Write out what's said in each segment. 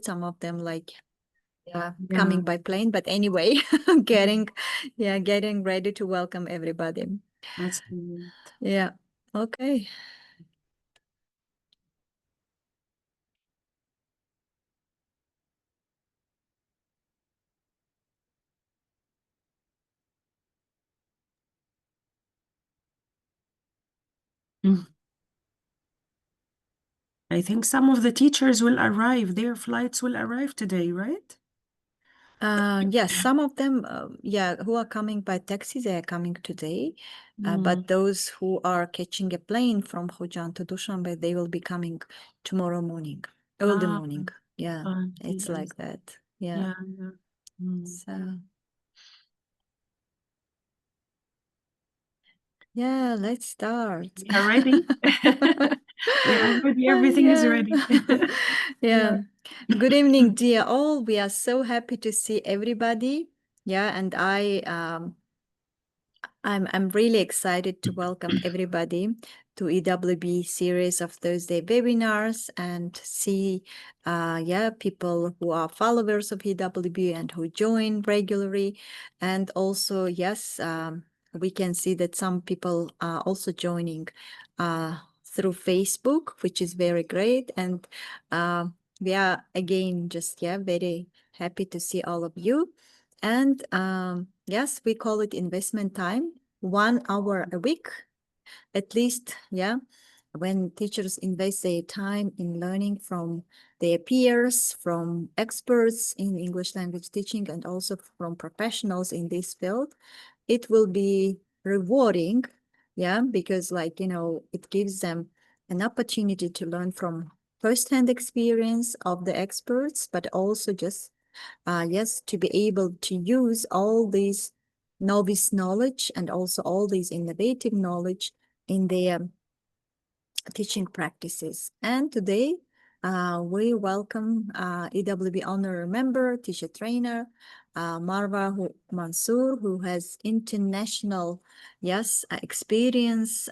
some of them like coming by plane, but anyway, getting ready to welcome everybody. That's great. Yeah. Okay. I think some of the teachers will arrive. Their flights will arrive today, right? Yes, some of them, who are coming by taxi, they are coming today. But those who are catching a plane from Hojan to Dushanbe, they will be coming tomorrow morning, early morning. Yeah, it's like that. Yeah. So, yeah, let's start. We are ready. We are ready. Everything is ready. Yeah. Good evening, dear all. We are so happy to see everybody. Yeah, and I'm really excited to welcome everybody to EWB series of Thursday webinars and see people who are followers of EWB and who join regularly. And also, yes, we can see that some people are also joining through Facebook, which is very great. And we are again just very happy to see all of you. And yes, we call it investment time, 1 hour a week, at least, when teachers invest their time in learning from their peers, from experts in English language teaching, and also from professionals in this field, it will be rewarding, because it gives them an opportunity to learn from first-hand experience of the experts, but also just to be able to use all these novice knowledge and also all these innovative knowledge in their teaching practices. And today we welcome EWB Honor Member, teacher trainer, Marwa Mansour, who has international, experience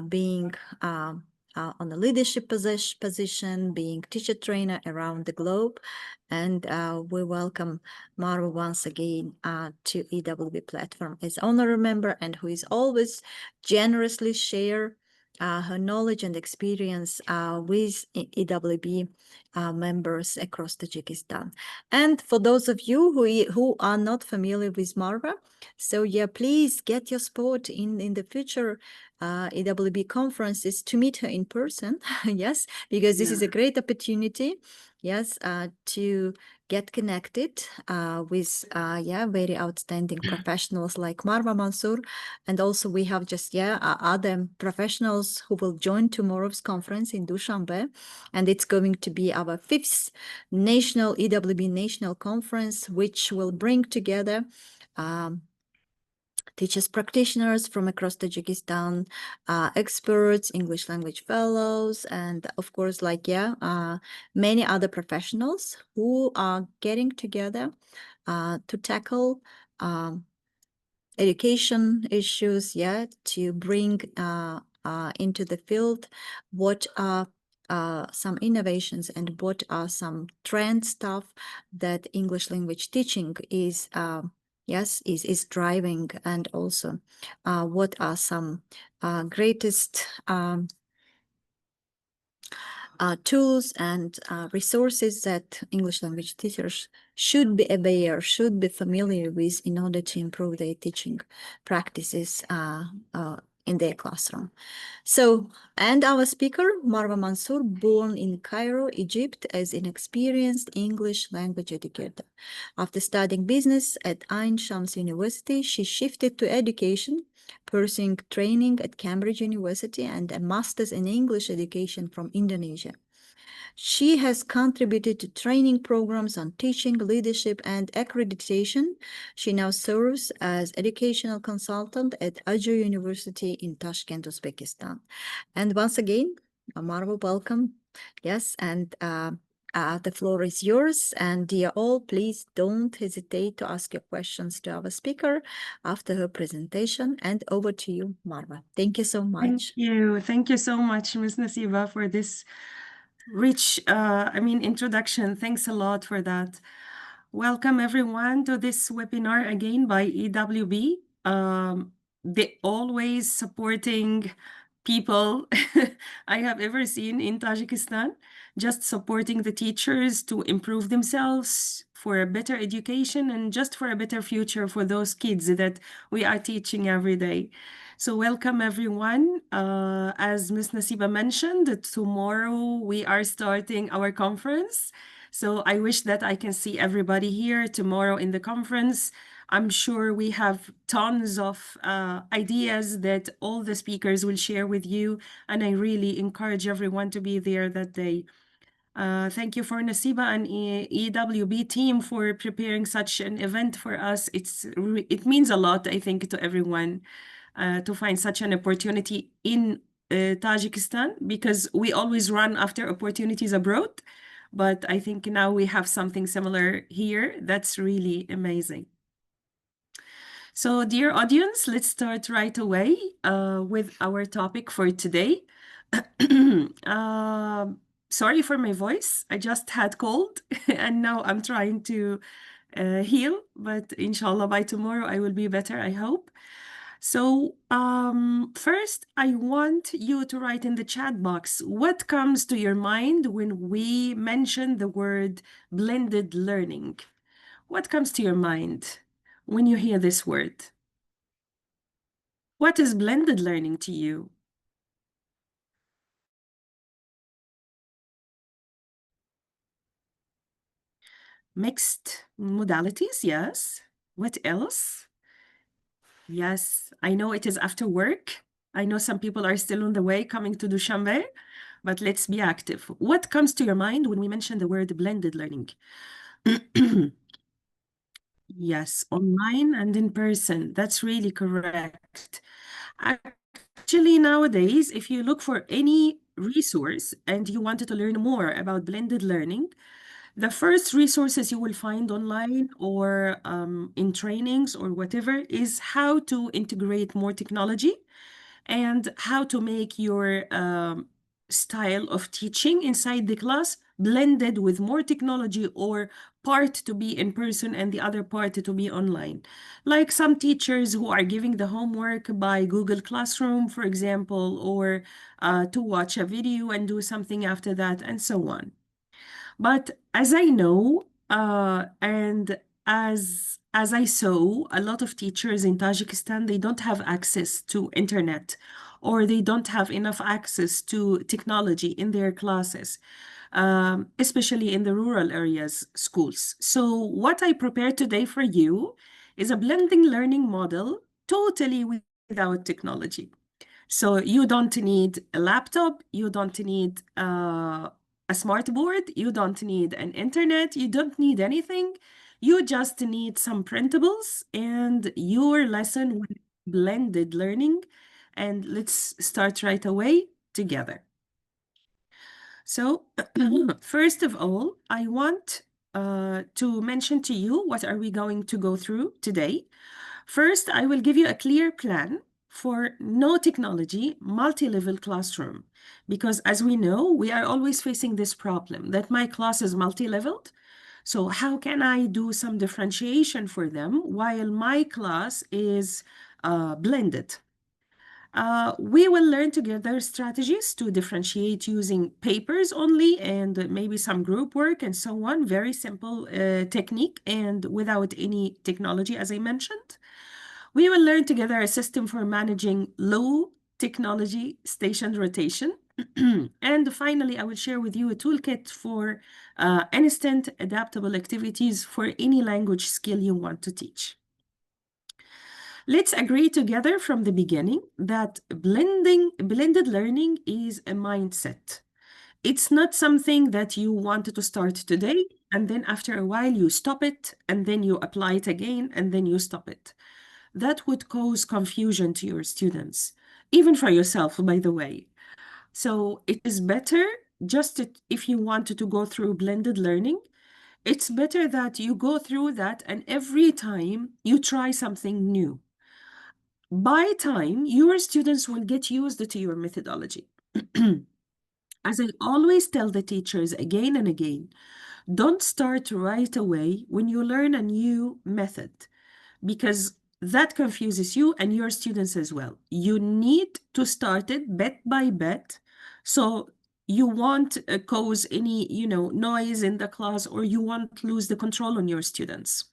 being on a leadership position, being teacher trainer around the globe. And we welcome Marwa once again to EWB platform as honor member, and who is always generously share her knowledge and experience with EWB members across Tajikistan. And for those of you who are not familiar with Marwa, so please get your support in the future EWB conferences to meet her in person. Yes, because this is a great opportunity. Yes, to get connected with very outstanding professionals like Marwa Mansour, and also we have just other professionals who will join tomorrow's conference in Dushanbe, and it's going to be our 5th national EWB national conference, which will bring together teachers, practitioners from across Tajikistan, experts, English language fellows, and of course, many other professionals who are getting together to tackle education issues, to bring into the field what are some innovations and what are some trend stuff that English language teaching is driving, and also what are some greatest tools and resources that English language teachers should be aware, should be familiar with in order to improve their teaching practices in their classroom. So, and our speaker, Marwa Mansour, born in Cairo, Egypt, as an experienced English language educator. After studying business at Ain Shams University, she shifted to education, pursuing training at Cambridge University and a master's in English education from Indonesia. She has contributed to training programs on teaching, leadership, and accreditation. She now serves as educational consultant at Ajur University in Tashkent, Uzbekistan. And once again, Marwa, welcome. Yes, and the floor is yours. And dear all, please don't hesitate to ask your questions to our speaker after her presentation. And over to you, Marwa. Thank you so much. Thank you. Thank you so much, Ms. Nasiba, for this rich, introduction. Thanks a lot for that. Welcome everyone to this webinar again by EWB. The always supporting people I have ever seen in Tajikistan, just supporting the teachers to improve themselves for a better education and just for a better future for those kids that we are teaching every day. So welcome everyone. As Ms. Nasiba mentioned, tomorrow we are starting our conference. So I wish that I can see everybody here tomorrow in the conference. I'm sure we have tons of ideas that all the speakers will share with you, and I really encourage everyone to be there that day. Thank you for Nasiba and EWB team for preparing such an event for us. It means a lot, I think, to everyone to find such an opportunity in Tajikistan, because we always run after opportunities abroad. But I think now we have something similar here. That's really amazing. So, dear audience, let's start right away with our topic for today. Sorry for my voice. I just had cold and now I'm trying to heal, but inshallah by tomorrow I will be better, I hope. So, first, I want you to write in the chat box what comes to your mind when we mention the word blended learning. What comes to your mind when you hear this word? What is blended learning to you? Mixed modalities, yes. What else? Yes, I know it is after work. I know some people are still on the way coming to Dushanbe, but let's be active. What comes to your mind when we mention the word blended learning? Yes, online and in person. That's really correct. Actually, nowadays, if you look for any resource and you wanted to learn more about blended learning, the first resources you will find online or in trainings or whatever is how to integrate more technology and how to make your style of teaching inside the class blended with more technology, or part to be in person and the other part to be online. Like some teachers who are giving the homework by Google Classroom, for example, or to watch a video and do something after that, and so on. But as I know, and as I saw, a lot of teachers in Tajikistan, they don't have access to internet, or they don't have enough access to technology in their classes, especially in the rural areas schools. So what I prepared today for you is a blending learning model totally without technology. So you don't need a laptop, you don't need a smart board, you don't need an internet, you don't need anything. You just need some printables and your lesson will be blended learning. And let's start right away together. So first of all, I want to mention to you what are we going to go through today. First, I will give you a clear plan for no technology, multi-level classroom. Because as we know, we are always facing this problem that my class is multi-leveled. So how can I do some differentiation for them while my class is blended? We will learn together strategies to differentiate using papers only and maybe some group work and so on. Very simple technique and without any technology, as I mentioned. We will learn together a system for managing low technology station rotation. And finally, I will share with you a toolkit for instant adaptable activities for any language skill you want to teach. Let's agree together from the beginning that blended learning is a mindset. It's not something that you wanted to start today, and then after a while you stop it, and then you apply it again, and then you stop it. That would cause confusion to your students, even for yourself, by the way. So it is better if you wanted to go through blended learning, it's better that you go through that and every time you try something new. By time, your students will get used to your methodology. As I always tell the teachers again and again, don't start right away when you learn a new method, because that confuses you and your students as well. You need to start it bit by bit, so you won't cause any, noise in the class, or you won't lose the control on your students.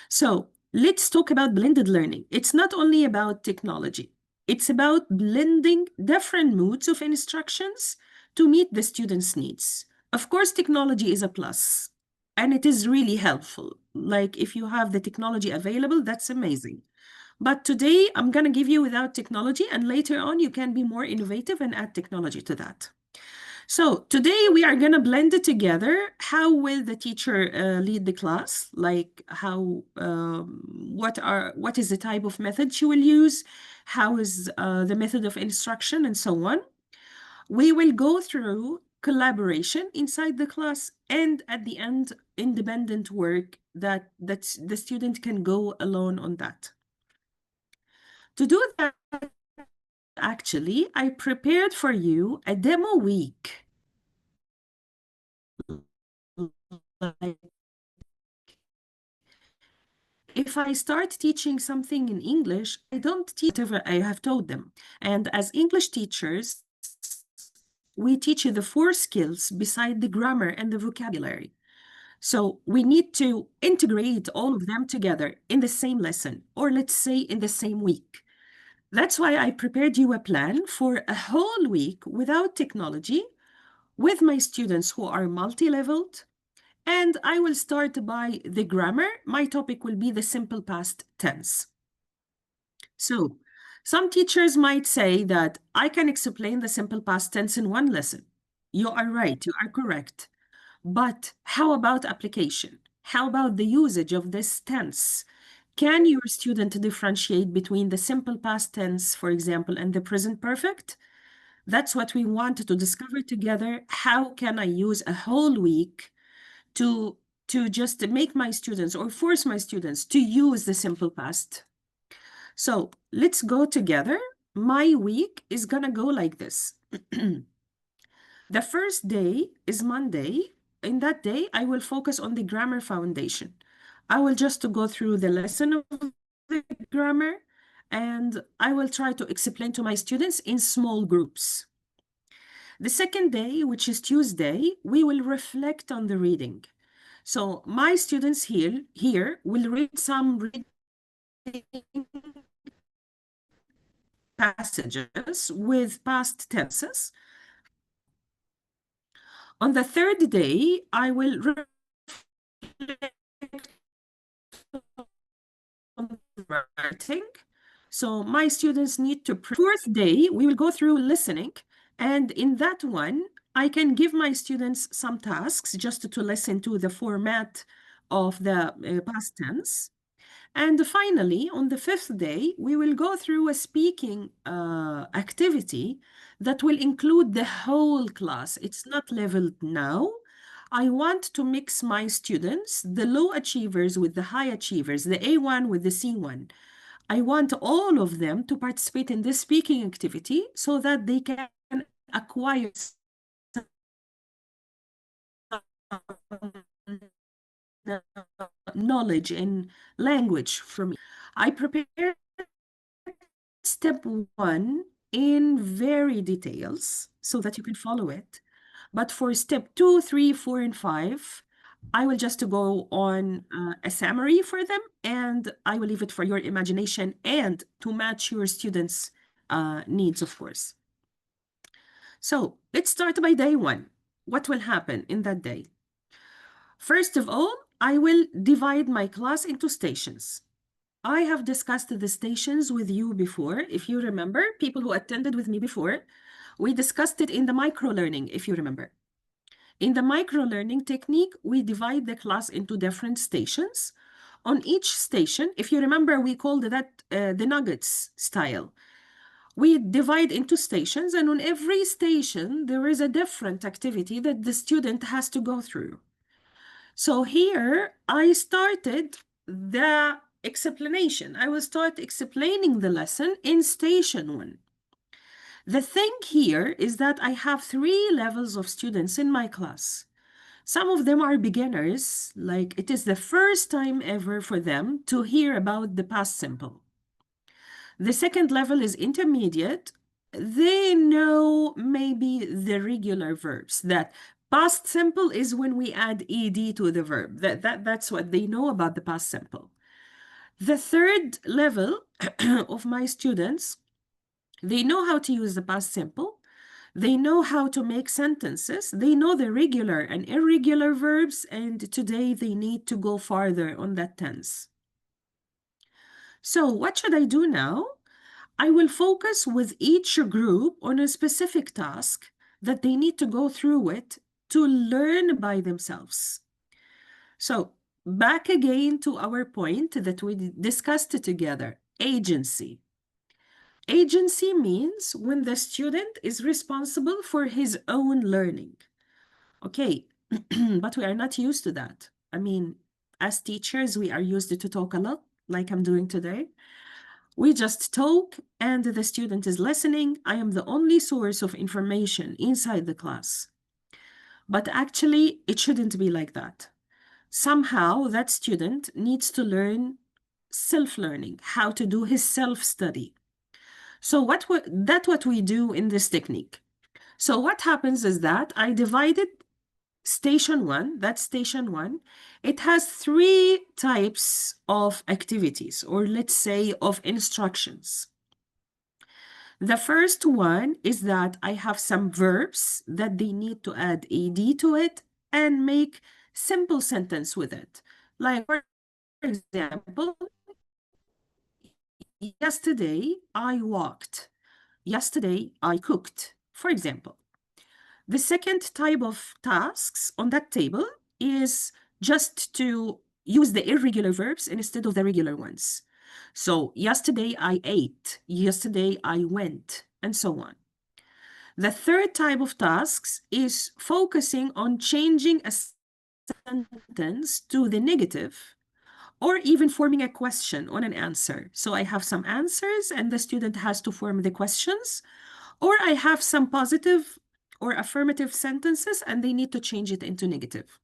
So let's talk about blended learning. It's not only about technology. It's about blending different modes of instructions to meet the students' needs. Of course, technology is a plus, and it is really helpful. Like if you have the technology available, that's amazing. But today I'm going to give you without technology, and later on you can be more innovative and add technology to that. So today we are going to blend it together. How will the teacher lead the class? Like what is the type of method she will use? How is the method of instruction, and so on. We will go through collaboration inside the class, and at the end, independent work that the student can go alone on that. To do that, actually, I prepared for you a demo week. Like, if I start teaching something in English, I don't teach whatever I have taught them. And as English teachers, we teach you the 4 skills beside the grammar and the vocabulary. So we need to integrate all of them together in the same lesson, or let's say in the same week. That's why I prepared you a plan for a whole week without technology, with my students who are multi-leveled. And I will start by the grammar. My topic will be the simple past tense. So some teachers might say that I can explain the simple past tense in one lesson. You are right, you are correct. But how about application? How about the usage of this tense? Can your student differentiate between the simple past tense, for example, and the present perfect? That's what we want to discover together. How can I use a whole week to just make my students, or force my students to use the simple past? So let's go together. My week is gonna go like this. The first day is Monday. In that day, I will focus on the grammar foundation. I will just to go through the lesson of the grammar, and I will try to explain to my students in small groups. The second day, which is Tuesday, we will reflect on the reading. So my students here will read some reading passages with past tenses. On the third day, I will reflect on writing. So my students need to. Fourth day, we will go through listening. And in that one, I can give my students some tasks just to listen to the format of the past tense. And finally, on the fifth day, we will go through a speaking activity that will include the whole class. It's not leveled now. I want to mix my students, the low achievers with the high achievers, the A1 with the C1. I want all of them to participate in this speaking activity so that they can acquire knowledge in language from me. I prepared step 1 in very details so that you can follow it. But for step 2, 3, 4, and 5, I will just go on a summary for them, and I will leave it for your imagination and to match your students' needs, of course. So let's start by day 1. What will happen in that day? First of all, I will divide my class into stations. I have discussed the stations with you before. If you remember, people who attended with me before, we discussed it in the micro-learning, if you remember. In the micro-learning technique, we divide the class into different stations. On each station, if you remember, we called that the nuggets style. We divide into stations, and on every station, there is a different activity that the student has to go through. So here, I started the explanation. I will start explaining the lesson in station 1. The thing here is that I have 3 levels of students in my class. Some of them are beginners, like it is the first time ever for them to hear about the past simple. The second level is intermediate. They know maybe the regular verbs. That past simple is when we add ed to the verb. That's what they know about the past simple. The third level of my students, they know how to use the past simple. They know how to make sentences. They know the regular and irregular verbs, and today they need to go farther on that tense. So what should I do now? I will focus with each group on a specific task that they need to go through it to learn by themselves. So back again to our point that we discussed together, agency. Agency means when the student is responsible for his own learning. Okay, but we are not used to that. I mean, as teachers, we are used to talk a lot, like I'm doing today. We just talk and the student is listening. I am the only source of information inside the class. But actually, it shouldn't be like that. Somehow, that student needs to learn self-learning, how to do his self-study. So that's what we do in this technique. So what happens is that I divided station 1, that's station 1. It has 3 types of activities, or let's say of instructions. The first one is that I have some verbs that they need to add ed to it and make simple sentence with it. Like, for example, yesterday I walked. Yesterday I cooked, for example. The second type of tasks on that table is just to use the irregular verbs instead of the regular ones. So yesterday I ate, yesterday I went, and so on. The third type of tasks is focusing on changing a sentence to the negative or even forming a question on an answer. So I have some answers and the student has to form the questions, or I have some positive or affirmative sentences and they need to change it into negative.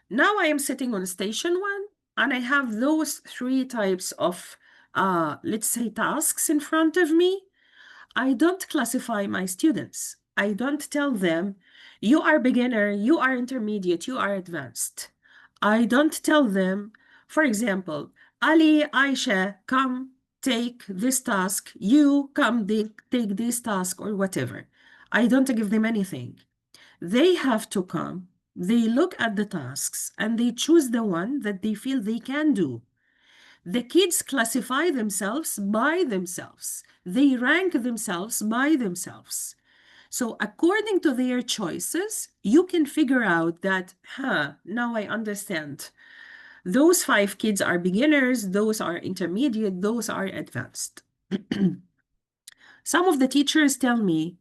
Now I am sitting on station 1 and I have those 3 types of, let's say, tasks in front of me. I don't classify my students. I don't tell them, you are beginner, you are intermediate, you are advanced. I don't tell them, for example, Ali, Aisha, come take this task, you come take this task or whatever. I don't give them anything. They have to come, they look at the tasks, and they choose the one that they feel they can do. The kids classify themselves by themselves. They rank themselves by themselves. So according to their choices, you can figure out that, now I understand. Those 5 kids are beginners, those are intermediate, those are advanced. Some of the teachers tell me,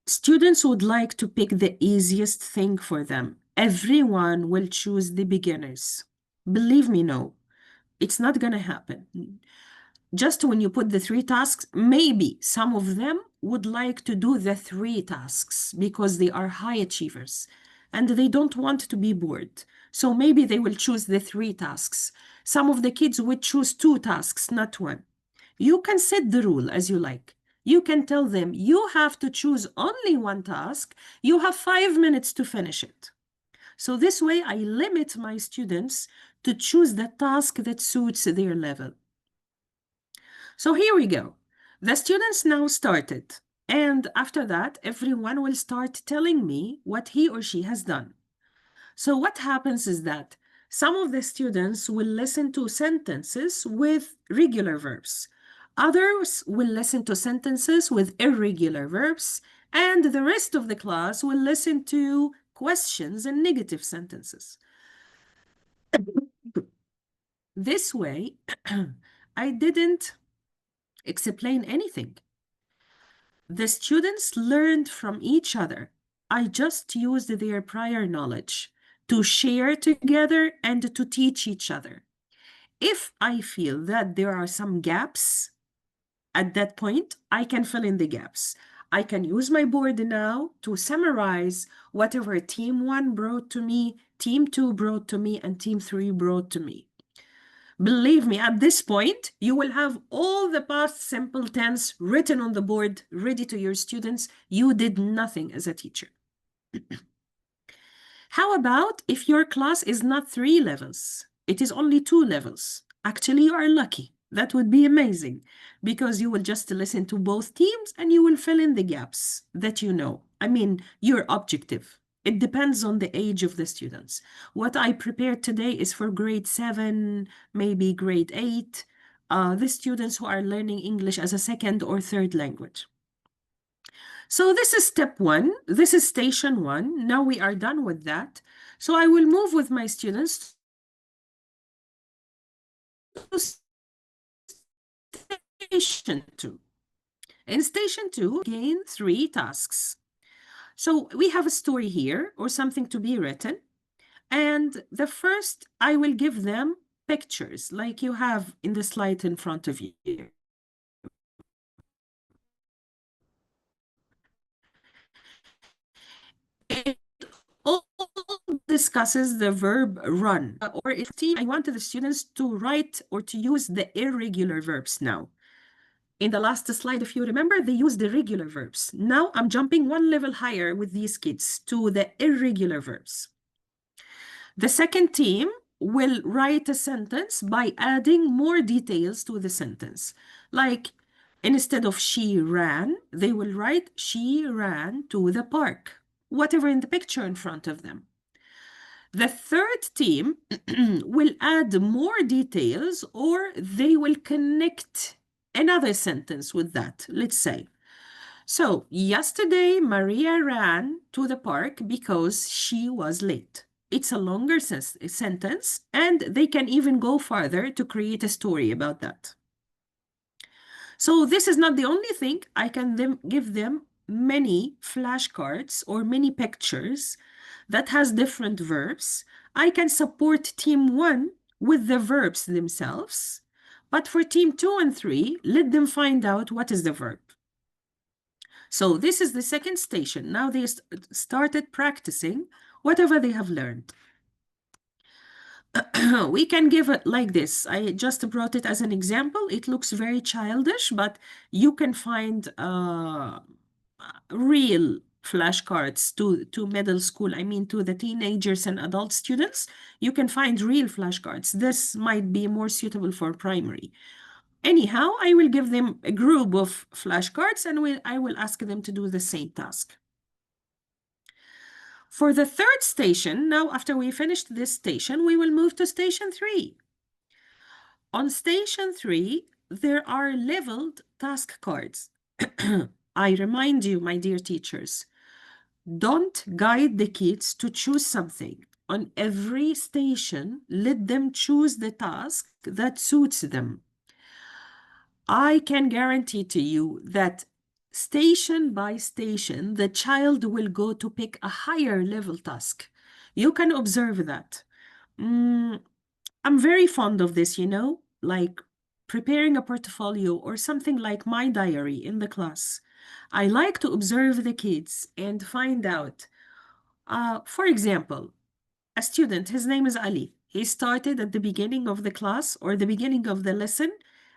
students would like to pick the easiest thing for them. Everyone will choose the beginners. Believe me, no. It's not going to happen. Just when you put the 3 tasks, maybe some of them would like to do the 3 tasks because they are high achievers and they don't want to be bored. So maybe they will choose the 3 tasks. Some of the kids would choose 2 tasks, not 1. You can set the rule as you like. You can tell them you have to choose only 1 task. You have 5 minutes to finish it. So this way I limit my students to choose the task that suits their level. So here we go. The students now started. And after that, everyone will start telling me what he or she has done. So what happens is that some of the students will listen to sentences with regular verbs. Others will listen to sentences with irregular verbs. And the rest of the class will listen to questions and negative sentences. This way, I didn't explain anything. The students learned from each other. I just used their prior knowledge to share together and to teach each other. If I feel that there are some gaps, At that point, I can fill in the gaps. I can use my board now to summarize whatever team 1 brought to me, team 2 brought to me, and team 3 brought to me. Believe me, at this point, you will have all the past simple tense written on the board, ready to your students. You did nothing as a teacher. How about if your class is not 3 levels? It is only 2 levels. Actually, you are lucky. That would be amazing because you will just listen to both teams and you will fill in the gaps that you know. I mean, your objective. It depends on the age of the students. What I prepared today is for grade 7, maybe grade 8, the students who are learning English as a second or third language. So this is step 1. This is station 1. Now we are done with that. So I will move with my students to station 2. In station 2, again, 3 tasks. So we have a story here or something to be written. And the first, I will give them pictures like you have in the slide in front of you. It all discusses the verb run. Or if I wanted the students to write or to use the irregular verbs now. In the last slide, if you remember, they used the regular verbs. Now I'm jumping one level higher with these kids to the irregular verbs. The second team will write a sentence by adding more details to the sentence. Like, instead of she ran, they will write she ran to the park, whatever in the picture in front of them. The third team will add more details or they will connect another sentence with that, let's say. So, yesterday Maria ran to the park because she was late. It's a longer sentence, and they can even go farther to create a story about that. So this is not the only thing. I can give them many flashcards or many pictures that has different verbs. I can support team 1 with the verbs themselves, but for team 2 and 3, let them find out what is the verb. So this is the second station. Now they started practicing whatever they have learned. We can give it like this. I just brought it as an example. It looks very childish, but you can find real flashcards to middle school. I mean, to the teenagers and adult students. You can find real flashcards. This might be more suitable for primary. Anyhow, I will give them a group of flashcards and I will ask them to do the same task. For the third station, now after we finished this station, we will move to station 3. On station 3, there are leveled task cards. I remind you, my dear teachers, don't guide the kids to choose something. On every station, let them choose the task that suits them. I can guarantee to you that station by station, the child will go to pick a higher level task. You can observe that. I'm very fond of this, like preparing a portfolio or something like my diary in the class. I like to observe the kids and find out. For example, a student, his name is Ali. He started at the beginning of the class or the beginning of the lesson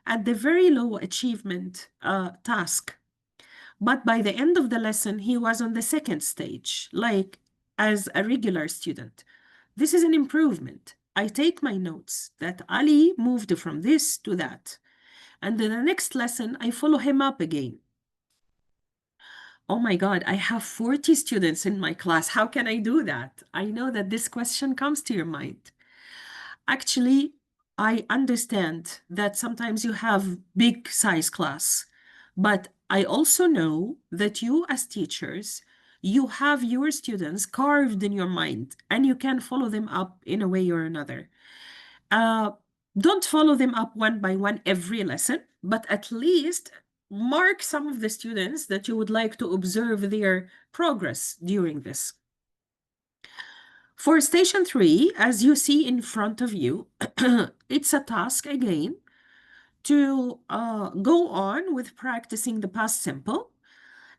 at the very low achievement task. But by the end of the lesson, he was on the second stage, like as a regular student. This is an improvement. I take my notes that Ali moved from this to that. And in the next lesson, I follow him up again. Oh my God, I have 40 students in my class. How can I do that? I know that this question comes to your mind. Actually, I understand that sometimes you have big size class, but I also know that you as teachers, you have your students carved in your mind and you can follow them up in a way or another. Don't follow them up one by one every lesson, but at least mark some of the students that you would like to observe their progress during this. For station 3, as you see in front of you, it's a task again to go on with practicing the past simple.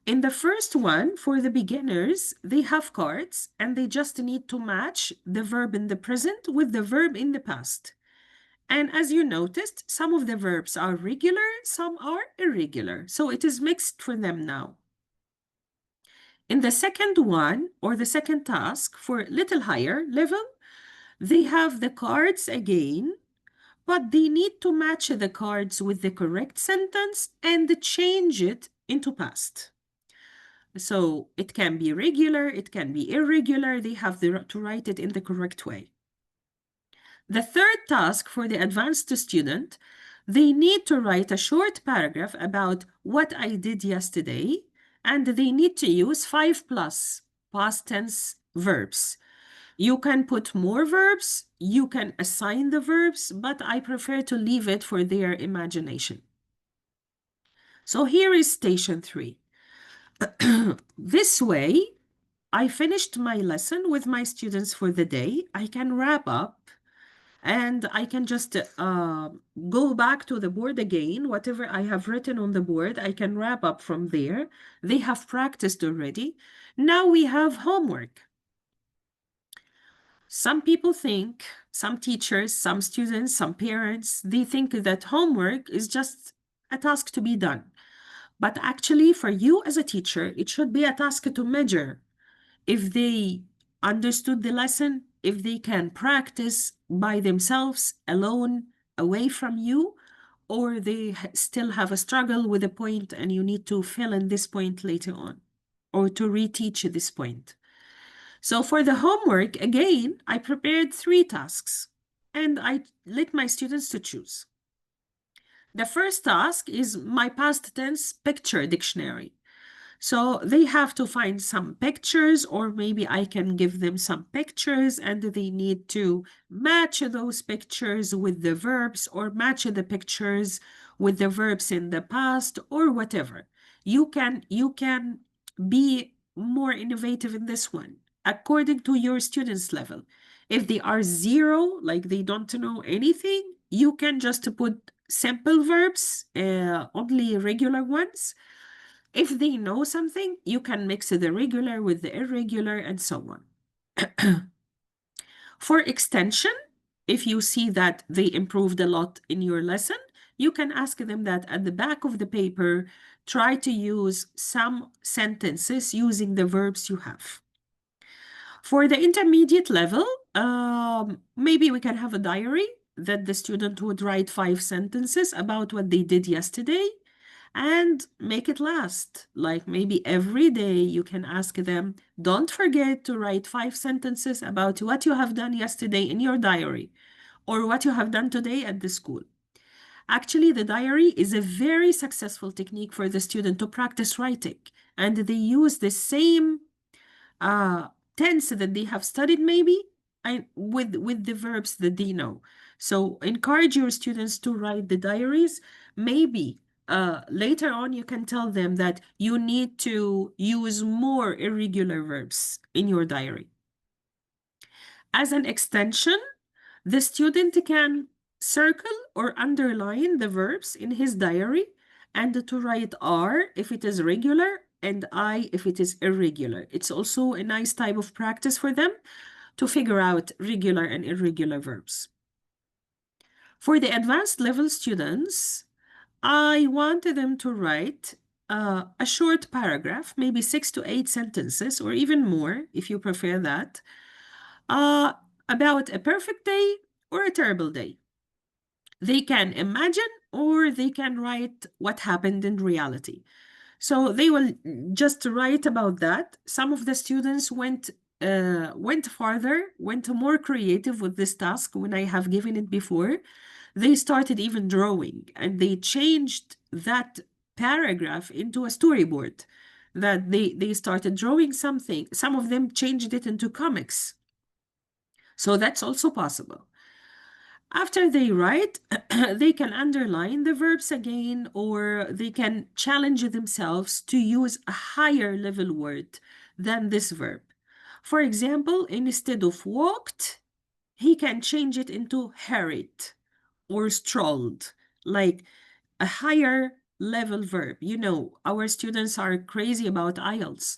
In the first one, for the beginners, they have cards and they just need to match the verb in the present with the verb in the past. And as you noticed, some of the verbs are regular, some are irregular. So it is mixed for them now. In the second one, or the second task for little higher level, they have the cards again, but they need to match the cards with the correct sentence and change it into past. So it can be regular, it can be irregular. They have to write it in the correct way. The third task for the advanced student, they need to write a short paragraph about what I did yesterday, and they need to use 5+ past tense verbs. You can put more verbs, you can assign the verbs, but I prefer to leave it for their imagination. So here is station 3. This way, I finished my lesson with my students for the day. I can wrap up and I can just go back to the board again. Whatever I have written on the board, I can wrap up from there. They have practiced already. Now we have homework. Some people think, some teachers, some students, some parents, they think that homework is just a task to be done. But actually, for you as a teacher, it should be a task to measure if they understood the lesson, if they can practice by themselves, alone, away from you, or they still have a struggle with a point and you need to fill in this point later on, or to reteach this point. So for the homework, again, I prepared 3 tasks and I let my students to choose. The first task is my past tense picture dictionary. So they have to find some pictures, or maybe I can give them some pictures and they need to match those pictures with the verbs, or match the pictures with the verbs in the past, or whatever. You can be more innovative in this one according to your students' level. If they are 0, like they don't know anything, you can just put simple verbs, only regular ones. If they know something, you can mix the regular with the irregular and so on. For extension, if you see that they improved a lot in your lesson, you can ask them that at the back of the paper, try to use some sentences using the verbs you have. For the intermediate level, maybe we can have a diary that the student would write 5 sentences about what they did yesterday and make it last. Like maybe every day you can ask them, don't forget to write 5 sentences about what you have done yesterday in your diary or what you have done today at the school. Actually, the diary is a very successful technique for the student to practice writing, and they use the same tense that they have studied maybe with the verbs that they know. So encourage your students to write the diaries. Maybe later on you can tell them that you need to use more irregular verbs in your diary. As an extension, the student can circle or underline the verbs in his diary and to write R if it is regular and I if it is irregular. It's also a nice type of practice for them to figure out regular and irregular verbs. For the advanced level students, I wanted them to write a short paragraph, maybe 6 to 8 sentences, or even more if you prefer that, about a perfect day or a terrible day. They can imagine or they can write what happened in reality. So they will just write about that. Some of the students went farther, went more creative with this task when I have given it before. They started even drawing and they changed that paragraph into a storyboard, that they started drawing something. Some of them changed it into comics. So that's also possible. After they write, they can underline the verbs again, or they can challenge themselves to use a higher level word than this verb. For example, instead of walked, he can change it into hurried or strolled. like a higher level verb. Our students are crazy about IELTS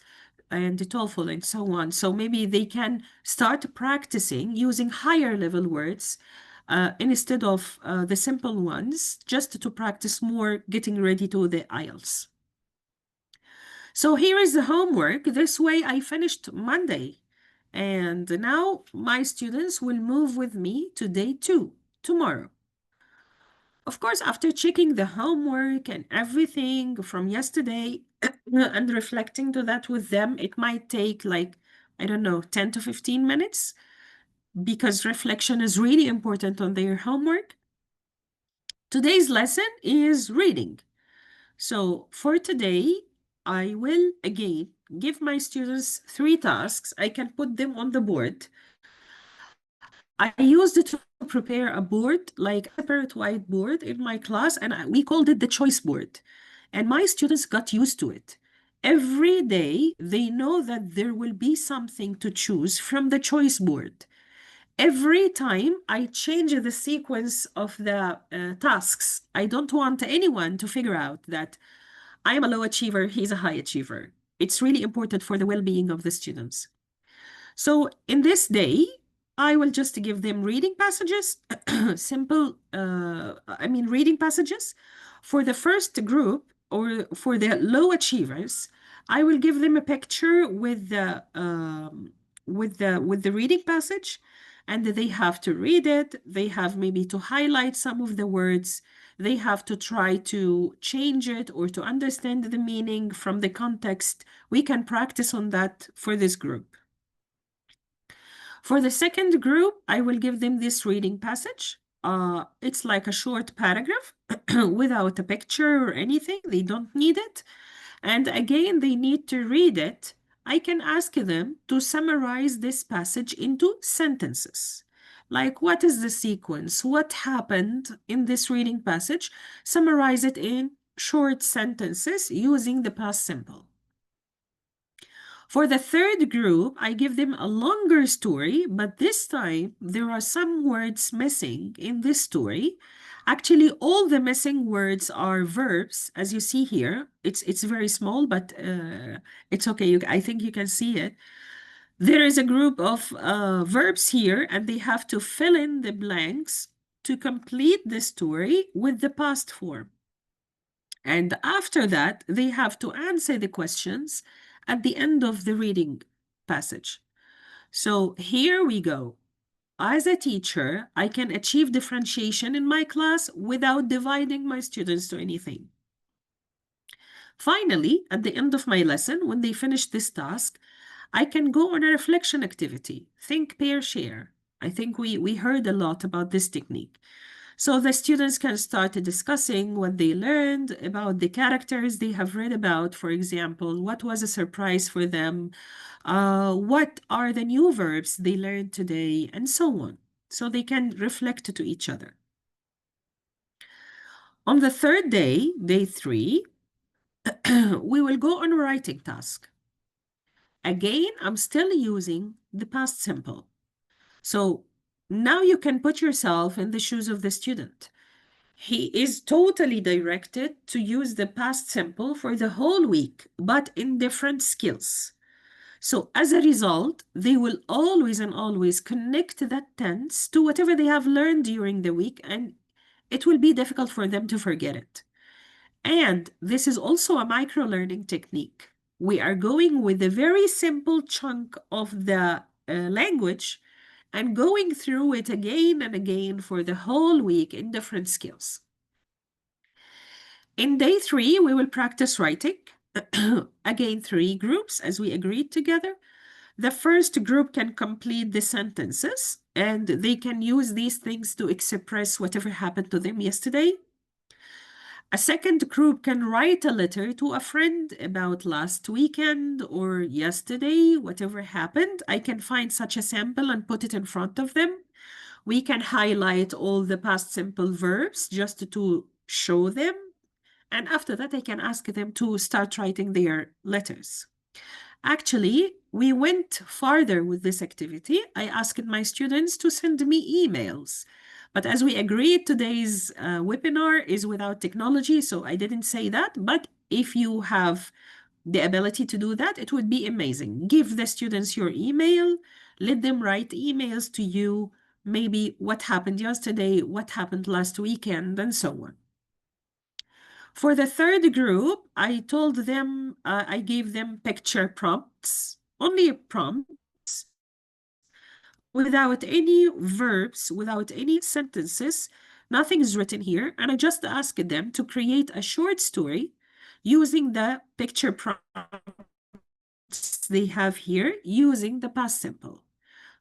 and the TOEFL and so on. So maybe they can start practicing using higher level words instead of the simple ones, just to practice more getting ready to the IELTS. So here is the homework. This way I finished Monday. And now my students will move with me to day 2, tomorrow. Of course, after checking the homework and everything from yesterday and reflecting to that with them, it might take like, I don't know, 10 to 15 minutes because reflection is really important on their homework. Today's lesson is reading. So for today, I will again give my students 3 tasks. I can put them on the board. I used it to prepare a board, like a separate whiteboard in my class, and we called it the choice board. And my students got used to it. Every day, they know that there will be something to choose from the choice board. Every time I change the sequence of the tasks, I don't want anyone to figure out that I am a low achiever, he's a high achiever. It's really important for the well-being of the students. So in this day, I will just give them reading passages, simple, reading passages. For the first group or for the low achievers, I will give them a picture with the reading passage, and they have to read it. They have maybe to highlight some of the words. They have to try to change it or to understand the meaning from the context. We can practice on that for this group. For the second group, I will give them this reading passage. It's like a short paragraph without a picture or anything. They don't need it. And again, they need to read it. I can ask them to summarize this passage into sentences. Like, what is the sequence? What happened in this reading passage? Summarize it in short sentences using the past simple. For the third group, I give them a longer story, but this time there are some words missing in this story. Actually, all the missing words are verbs, as you see here. It's very small, but it's okay. I think you can see it. There is a group of verbs here, and they have to fill in the blanks to complete the story with the past form. And after that, they have to answer the questions at the end of the reading passage. So here we go. As a teacher, I can achieve differentiation in my class without dividing my students to anything. Finally, at the end of my lesson, when they finish this task, I can go on a reflection activity. Think, pair, share. I think we heard a lot about this technique. So the students can start discussing what they learned about the characters they have read about. For example, what was a surprise for them? What are the new verbs they learned today? And so on. So they can reflect to each other. On the third day, day 3, we will go on a writing task. Again, I'm still using the past simple. So now you can put yourself in the shoes of the student. He is totally directed to use the past simple for the whole week, but in different skills. So as a result, they will always and always connect that tense to whatever they have learned during the week, and it will be difficult for them to forget it. And this is also a micro-learning technique. We are going with a very simple chunk of the language and going through it again and again for the whole week in different skills. In day 3, we will practice writing. Again, 3 groups as we agreed together. The first group can complete the sentences and they can use these things to express whatever happened to them yesterday. A second group can write a letter to a friend about last weekend or yesterday, whatever happened. I can find such a sample and put it in front of them. We can highlight all the past simple verbs just to show them. And after that, I can ask them to start writing their letters. Actually, we went farther with this activity. I asked my students to send me emails But as we agreed, today's webinar is without technology, so I didn't say that. But if you have the ability to do that, it would be amazing. Give the students your email, let them write emails to you, maybe what happened yesterday, what happened last weekend, and so on. For the third group, I told them, I gave them picture prompts, only prompts, without any verbs, without any sentences. Nothing is written here. And I just asked them to create a short story using the picture prompts they have here, using the past simple.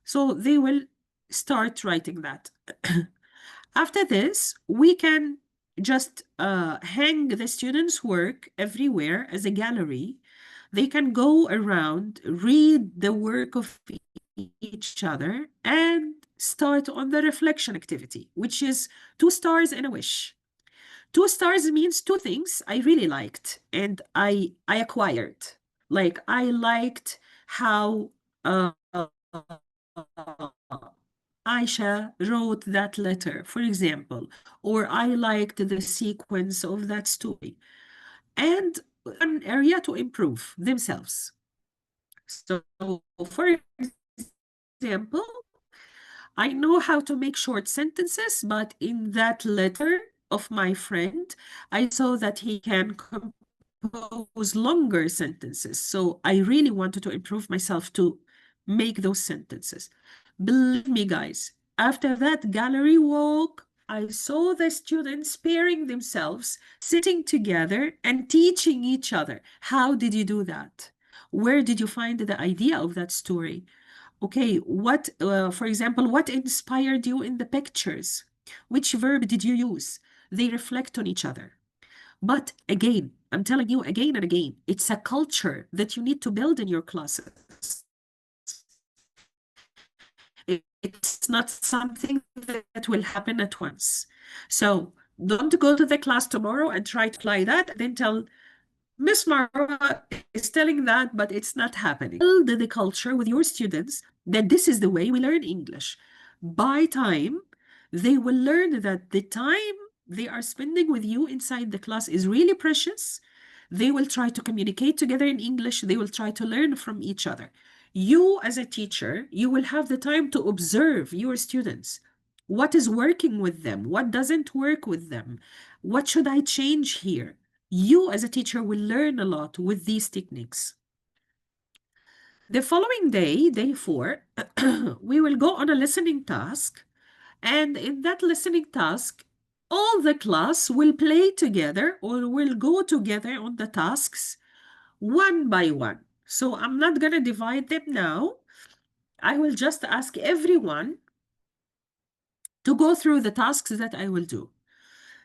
So they will start writing that. After this, we can just hang the students' work everywhere as a gallery. They can go around, read the work of each other, and start on the reflection activity, which is 2 stars and a wish. 2 stars means two things I really liked and I acquired. Like I liked how Aisha wrote that letter, for example, or I liked the sequence of that story, and an area to improve themselves. So, for example, I know how to make short sentences, but in that letter of my friend, I saw that he can compose longer sentences. So I really wanted to improve myself to make those sentences. Believe me, guys, after that gallery walk, I saw the students pairing themselves, sitting together and teaching each other. How did you do that? Where did you find the idea of that story? Okay, what, for example, what inspired you in the pictures? Which verb did you use? They reflect on each other. But again, I'm telling you again and again, it's a culture that you need to build in your classes. It's not something that will happen at once. So don't go to the class tomorrow and try to apply that, then tell Miss Marwa is telling that, but it's not happening. Build the culture with your students that this is the way we learn English. By time, they will learn that the time they are spending with you inside the class is really precious. They will try to communicate together in English. They will try to learn from each other. You, as a teacher, you will have the time to observe your students. What is working with them? What doesn't work with them? What should I change here? You, as a teacher, will learn a lot with these techniques. The following day, day 4, we will go on a listening task. And in that listening task, all the class will play together or will go together on the tasks one by one. So I'm not going to divide them now. I will just ask everyone to go through the tasks that I will do.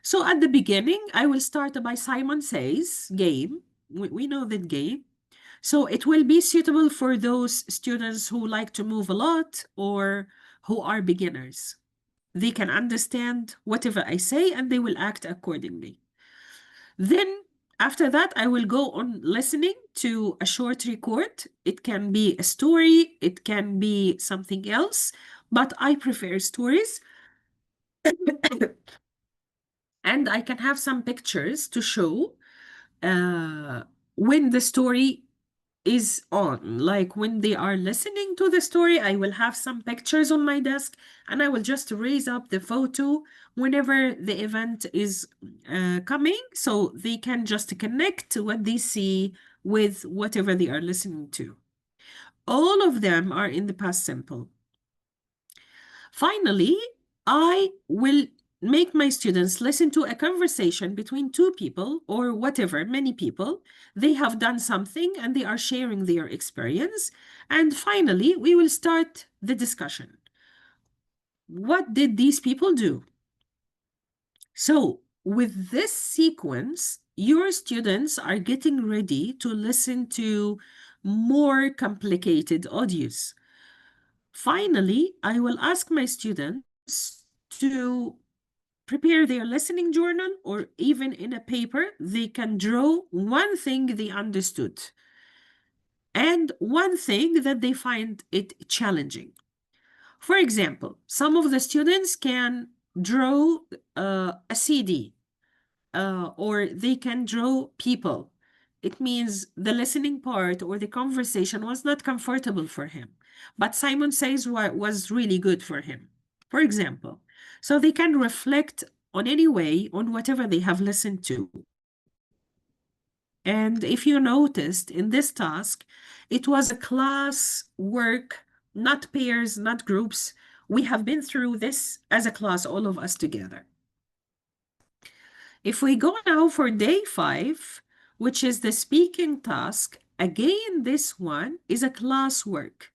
So at the beginning, I will start by Simon Says game. We know that game. So it will be suitable for those students who like to move a lot or who are beginners. They can understand whatever I say and they will act accordingly. Then after that, I will go on listening to a short record. It can be a story, it can be something else, but I prefer stories. And I can have some pictures to show when the story is on. Like when they are listening to the story, I will have some pictures on my desk and I will just raise up the photo whenever the event is coming so they can just connect what they see with whatever they are listening to. All of them are in the past simple. Finally, I will make my students listen to a conversation between two people or whatever, many people. They have done something and they are sharing their experience. And finally, we will start the discussion. What did these people do? So with this sequence, your students are getting ready to listen to more complicated audios. Finally, I will ask my students to prepare their listening journal or even in a paper, they can draw one thing they understood and one thing that they find it challenging. For example, some of the students can draw a CD, or they can draw people. It means the listening part or the conversation was not comfortable for him, but Simon says what was really good for him. For example, so they can reflect on any way on whatever they have listened to. And if you noticed in this task, it was a class work, not pairs, not groups. We have been through this as a class, all of us together. If we go now for day 5, which is the speaking task, again, this one is a class work,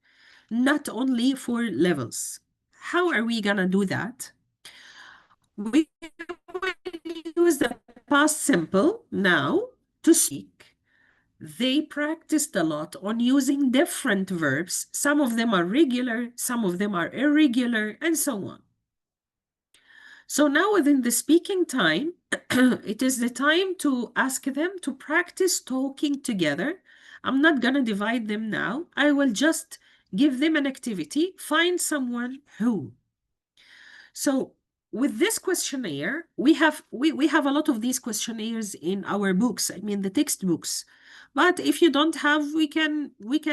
not only for levels. How are we gonna do that? We will use the past simple now to speak. They practiced a lot on using different verbs. Some of them are regular, some of them are irregular, and so on. So now within the speaking time, it is the time to ask them to practice talking together. I'm not going to divide them now. I will just give them an activity. Find someone who. So with this questionnaire, we have a lot of these questionnaires in our books, I mean the textbooks. But if you don't have, we can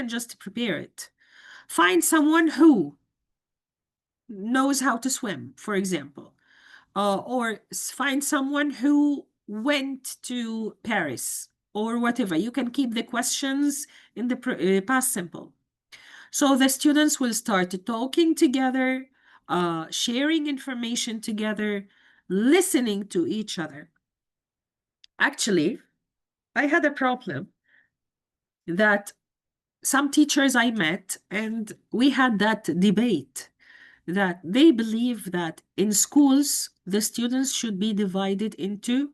just prepare it. Find someone who knows how to swim, for example. Or find someone who went to Paris or whatever. You can keep the questions in the past simple. So the students will start talking together, sharing information together, listening to each other. Actually, I had a problem that some teachers I met, and we had that debate that they believe that in schools, the students should be divided into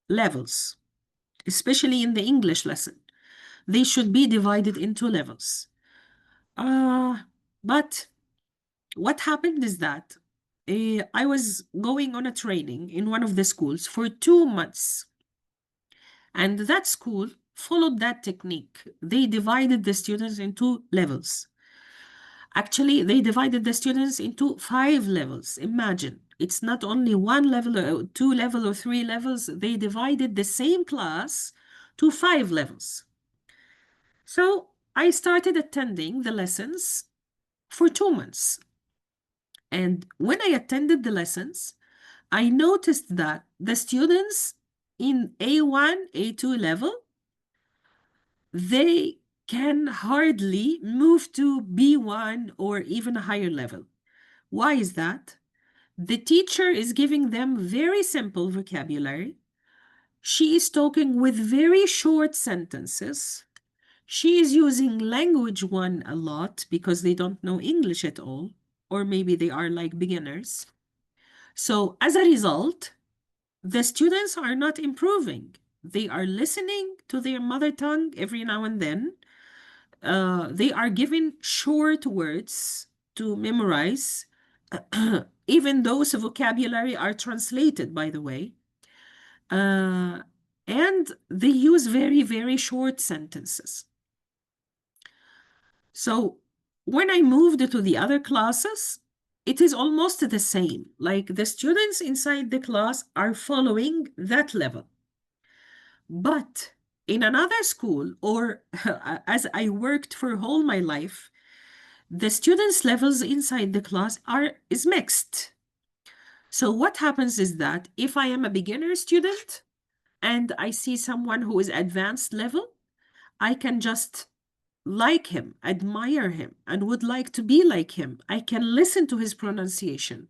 levels, especially in the English lesson. They should be divided into levels. But what happened is that I was going on a training in one of the schools for 2 months. And that school followed that technique. They divided the students into levels. Actually, they divided the students into 5 levels. Imagine, it's not only 1 level or 2 level or 3 levels. They divided the same class to 5 levels. So I started attending the lessons for 2 months. And when I attended the lessons, I noticed that the students in A1, A2 level, they can hardly move to B1 or even a higher level. Why is that? The teacher is giving them very simple vocabulary. She is talking with very short sentences. She is using language one a lot because they don't know English at all, or maybe they are like beginners. So as a result, the students are not improving. They are listening to their mother tongue every now and then. They are given short words to memorize. Even those vocabulary are translated, by the way. And they use very, very short sentences. So when I moved to the other classes, it is almost the same. Like the students inside the class are following that level. But in another school, or as I worked for whole my life, the students' levels inside the class is mixed. So what happens is that if I am a beginner student and I see someone who is advanced level, I can just like him, admire him, and would like to be like him. I can listen to his pronunciation.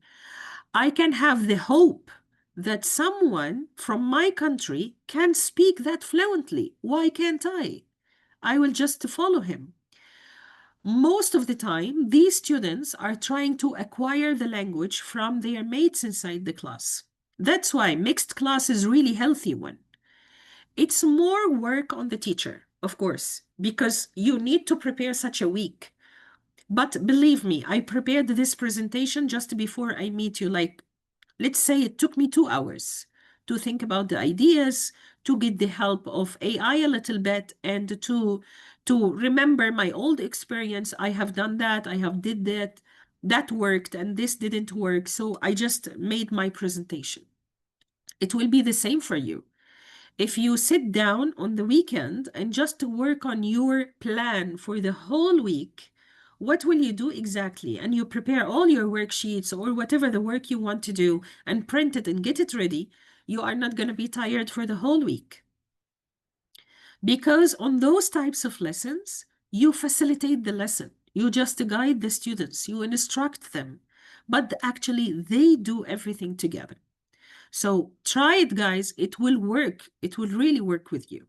I can have the hope that someone from my country can speak that fluently. Why can't I? I will just follow him. Most of the time, these students are trying to acquire the language from their mates inside the class. That's why mixed class is really healthy one. It's more work on the teacher, of course, because you need to prepare such a week. But believe me, I prepared this presentation just before I meet you. Like, let's say it took me 2 hours to think about the ideas, to get the help of AI a little bit, and to remember my old experience. I have done that, I have did that. that worked and this didn't work, so I just made my presentation. It will be the same for you. If you sit down on the weekend and just work on your plan for the whole week, what will you do exactly? And you prepare all your worksheets or whatever the work you want to do and print it and get it ready, you are not going to be tired for the whole week. Because on those types of lessons, you facilitate the lesson. You just guide the students, you instruct them, but actually they do everything together. So try it, guys. It will work. It will really work with you.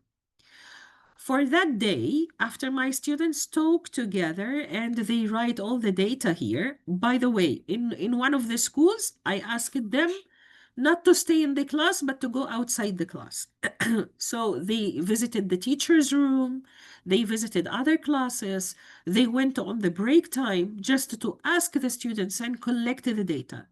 For that day, after my students talk together and they write all the data here, by the way, in one of the schools, I asked them not to stay in the class, but to go outside the class. So they visited the teacher's room, they visited other classes, they went on the break time just to ask the students and collect the data.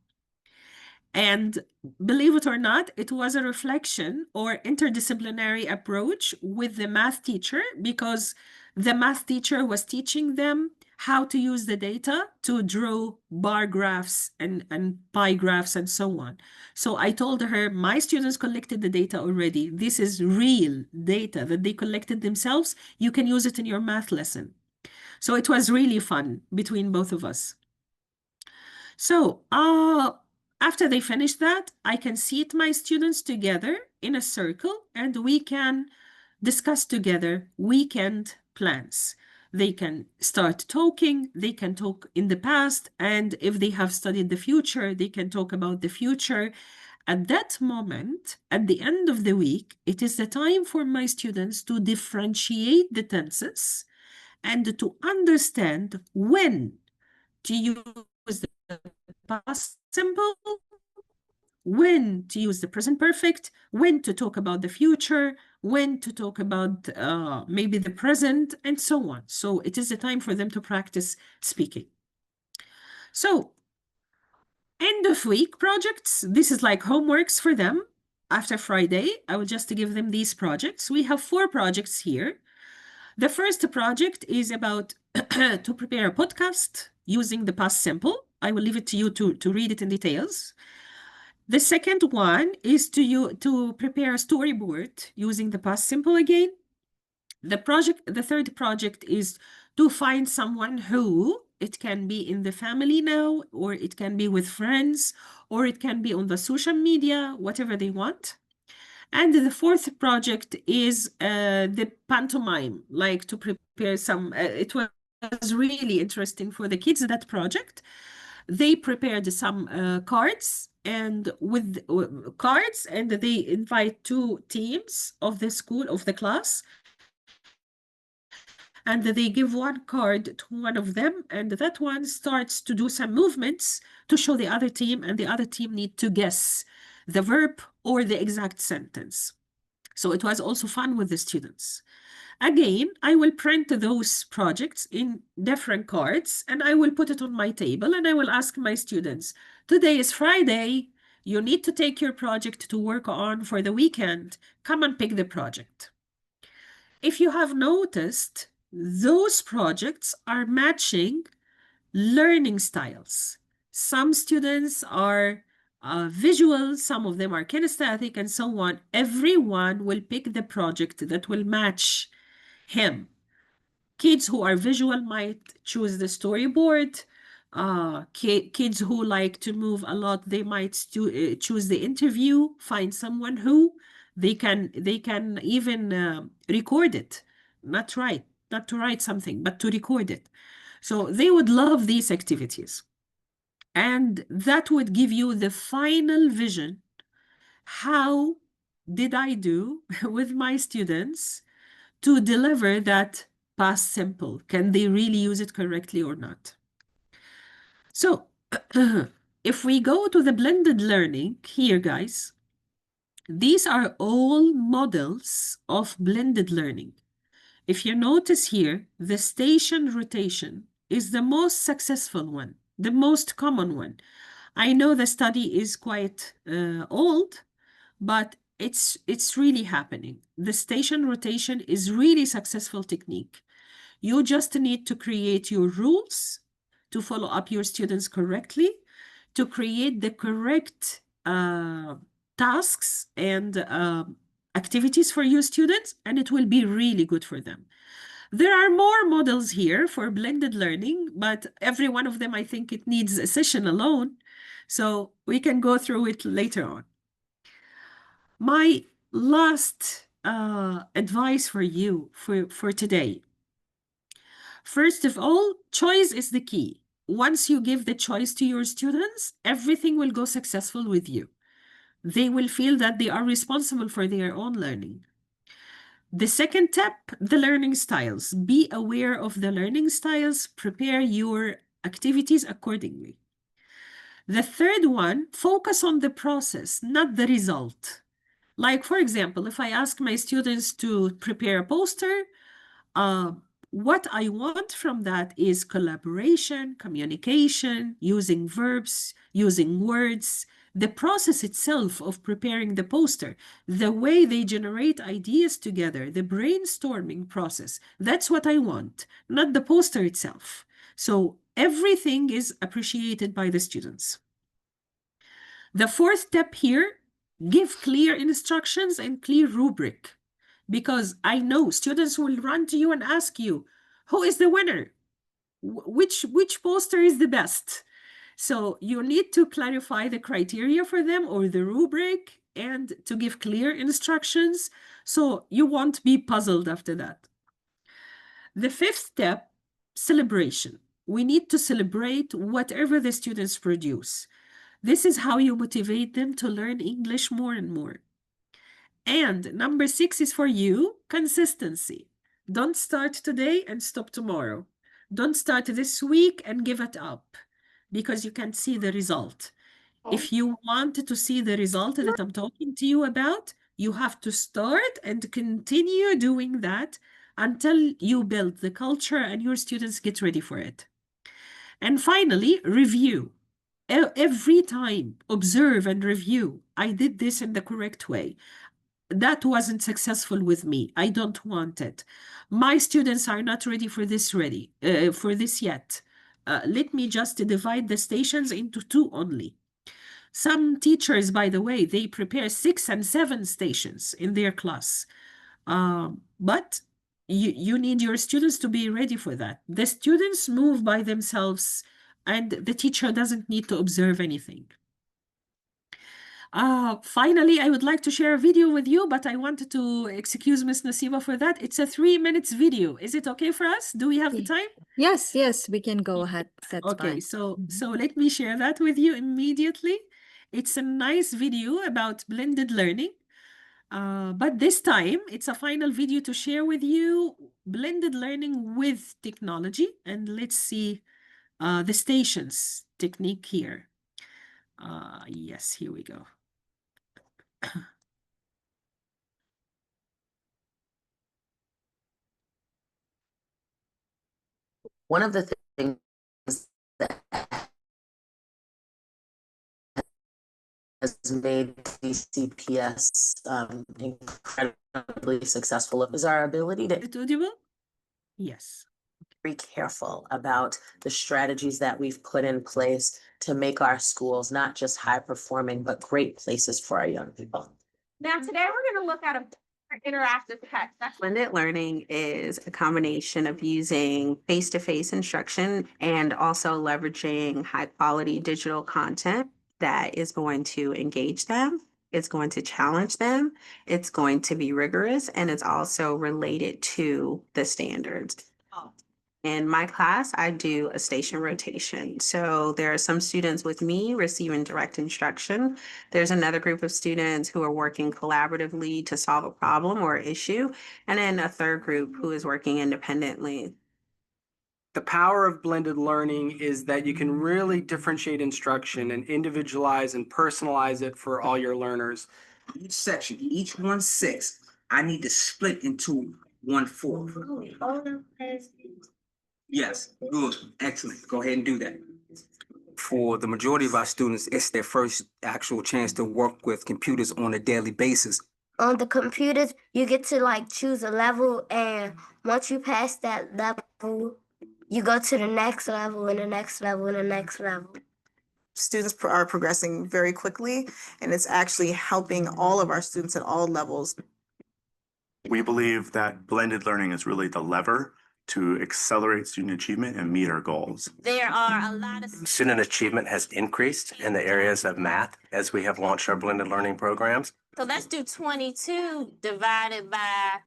And believe it or not, it was a reflection or interdisciplinary approach with the math teacher, because the math teacher was teaching them how to use the data to draw bar graphs and pie graphs and so on. So I told her, my students collected the data already. This is real data that they collected themselves. You can use it in your math lesson. So it was really fun between both of us. So after they finish that, I can seat my students together in a circle and we can discuss together weekend plans. They can start talking, they can talk in the past, and if they have studied the future, they can talk about the future. At that moment, at the end of the week, it is the time for my students to differentiate the tenses and to understand when to use the past simple, when to use the present perfect, when to talk about the future, when to talk about maybe the present, and so on. So it is the time for them to practice speaking. So end of week projects, this is like homeworks for them. After Friday, I will just give them these projects. We have 4 projects here. The first project is about to prepare a podcast using the past simple. I will leave it to you to read it in details. The second one is to prepare a storyboard using the past simple again. The third project is to find someone who, it can be in the family now, or it can be with friends, or it can be on the social media, whatever they want. And the fourth project is the pantomime, like to prepare some, it was really interesting for the kids, that project. They prepared some cards, and with cards, and they invite 2 teams of the school, of the class, and they give one card to one of them, and that one starts to do some movements to show the other team, and the other team need to guess the verb or the exact sentence. So it was also fun with the students. Again, I will print those projects in different cards and I will put it on my table and I will ask my students, today is Friday, you need to take your project to work on for the weekend. Come and pick the project. If you have noticed, those projects are matching learning styles. Some students are visual, some of them are kinesthetic, and so on. Everyone will pick the project that will match him. Kids who are visual might choose the storyboard. Kids who like to move a lot, they might choose the interview, find someone who they can even record it, not to write something, but to record it. So they would love these activities. And that would give you the final vision. How did I do with my students to deliver that past simple? Can they really use it correctly or not? So if we go to the blended learning here, guys, these are all models of blended learning. If you notice here, the station rotation is the most successful one, the most common one. I know the study is quite old, but it's really happening. The station rotation is really successful technique. You just need to create your rules to follow up your students correctly, to create the correct tasks and activities for your students, and it will be really good for them. There are more models here for blended learning, but every one of them, I think it needs a session alone. So we can go through it later on. My last advice for you for today. First of all, choice is the key. Once you give the choice to your students, everything will go successful with you. They will feel that they are responsible for their own learning. The second step, the learning styles. Be aware of the learning styles. Prepare your activities accordingly. The third one, focus on the process, not the result. Like, for example, if I ask my students to prepare a poster, what I want from that is collaboration, communication, using verbs, using words, the process itself of preparing the poster, the way they generate ideas together, the brainstorming process. That's what I want, not the poster itself. So everything is appreciated by the students. The fourth step here, give clear instructions and clear rubric. Because I know students will run to you and ask you, who is the winner? Which poster is the best? So you need to clarify the criteria for them or the rubric and to give clear instructions so you won't be puzzled after that. The fifth step, celebration. We need to celebrate whatever the students produce. This is how you motivate them to learn English more and more. And number 6 is for you, consistency. Don't start today and stop tomorrow. Don't start this week and give it up because you can't see the result. If you want to see the result that I'm talking to you about, you have to start and continue doing that until you build the culture and your students get ready for it. And finally, review. Every time, observe and review. I did this in the correct way. That wasn't successful with me. I don't want it. My students are not ready for this yet. Let me just divide the stations into 2 only. Some teachers, by the way, they prepare 6 and 7 stations in their class. But you need your students to be ready for that. The students move by themselves and the teacher doesn't need to observe anything. Finally, I would like to share a video with you, but I wanted to excuse Miss Nasiba for that. It's a 3 minutes video. Is it okay for us? Do we have the time? Yes, we can go ahead. That's Okay, fine. so let me share that with you immediately. It's a nice video about blended learning. But this time, it's a final video to share with you blended learning with technology. And let's see the stations technique here. Yes, here we go. One of the things that has made DCPS incredibly successful is our ability to Is it audible? Yes. be careful about the strategies that we've put in place to make our schools not just high performing, but great places for our young people. Now, today we're going to look at a interactive text. Blended learning is a combination of using face-to-face instruction and also leveraging high-quality digital content that is going to engage them. It's going to challenge them. It's going to be rigorous, and it's also related to the standards. In my class, I do a station rotation. So there are some students with me receiving direct instruction. There's another group of students who are working collaboratively to solve a problem or issue. And then a third group who is working independently. The power of blended learning is that you can really differentiate instruction and individualize and personalize it for all your learners. Each section, each 1/6, I need to split into 1/4. Yes, good, excellent. Go ahead and do that. For the majority of our students, it's their first actual chance to work with computers on a daily basis. On the computers, you get to like choose a level, and once you pass that level, you go to the next level and the next level and the next level. Students are progressing very quickly, and it's actually helping all of our students at all levels. We believe that blended learning is really the lever to accelerate student achievement and meet our goals. There are a lot of Student achievement has increased in the areas of math as we have launched our blended learning programs. So let's do 22 divided by,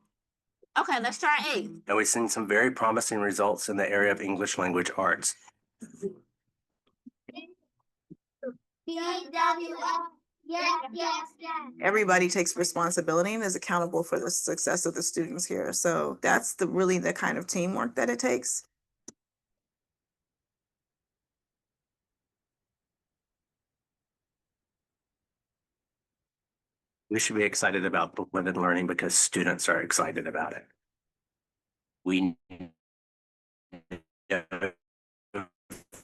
okay, let's try 8. And we've seen some very promising results in the area of English language arts. Everybody takes responsibility and is accountable for the success of the students here. So that's really the kind of teamwork that it takes. We should be excited about blended learning because students are excited about it. We know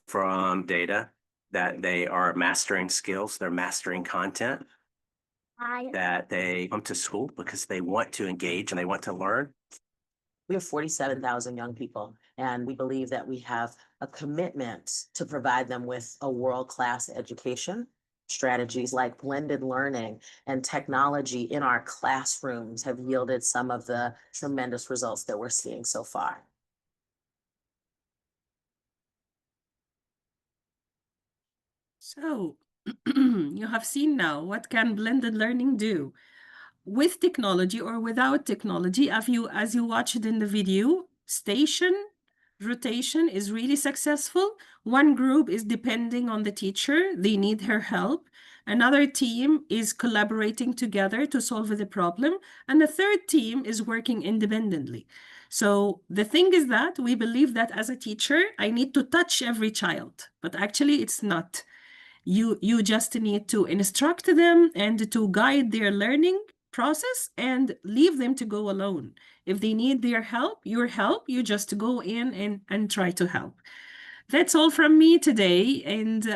from data that they are mastering skills, they're mastering content, that they come to school because they want to engage and they want to learn. We have 47,000 young people, and we believe that we have a commitment to provide them with a world-class education. Strategies like blended learning and technology in our classrooms have yielded some of the tremendous results that we're seeing so far. So you have seen now what can blended learning do. With technology or without technology, as you watched in the video, station rotation is really successful. One group is depending on the teacher, they need her help. Another team is collaborating together to solve the problem. And the third team is working independently. So the thing is that we believe that as a teacher, I need to touch every child, but actually it's not. You just need to instruct them and to guide their learning process and leave them to go alone. If they need their help, your help, you just go in and try to help. That's all from me today. And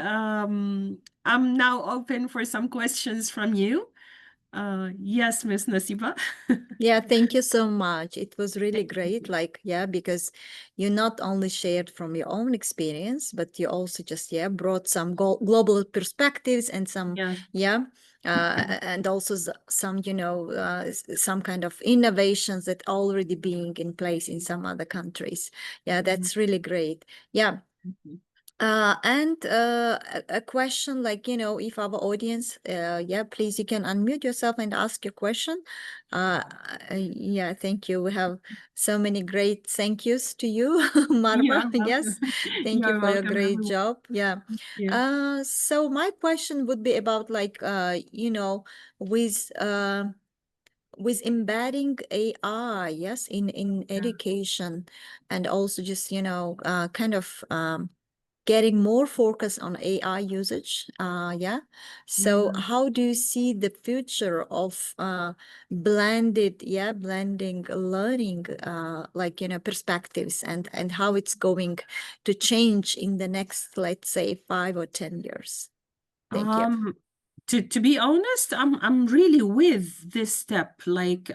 I'm now open for some questions from you. Yes, Miss Nasiba. Yeah, thank you so much. It was really great. Like, yeah, because you not only shared from your own experience, but you also just, yeah, brought some global perspectives and some, Yeah. and also some, some kind of innovations that already being in place in some other countries. Yeah, that's really great. Yeah. And a question like, if our audience, yeah, please, you can unmute yourself and ask your question. Yeah, thank you. We have so many great thank yous to you, Marwa. Yes, thank you You're for your welcome, great everyone. job. Yeah. Yeah. So my question would be about like, with embedding AI, yes, in education, and also just, kind of getting more focus on AI usage. Yeah. So how do you see the future of blending learning, like, perspectives and how it's going to change in the next, let's say, 5 or 10 years? Thank you. To be honest, I'm really with this step, like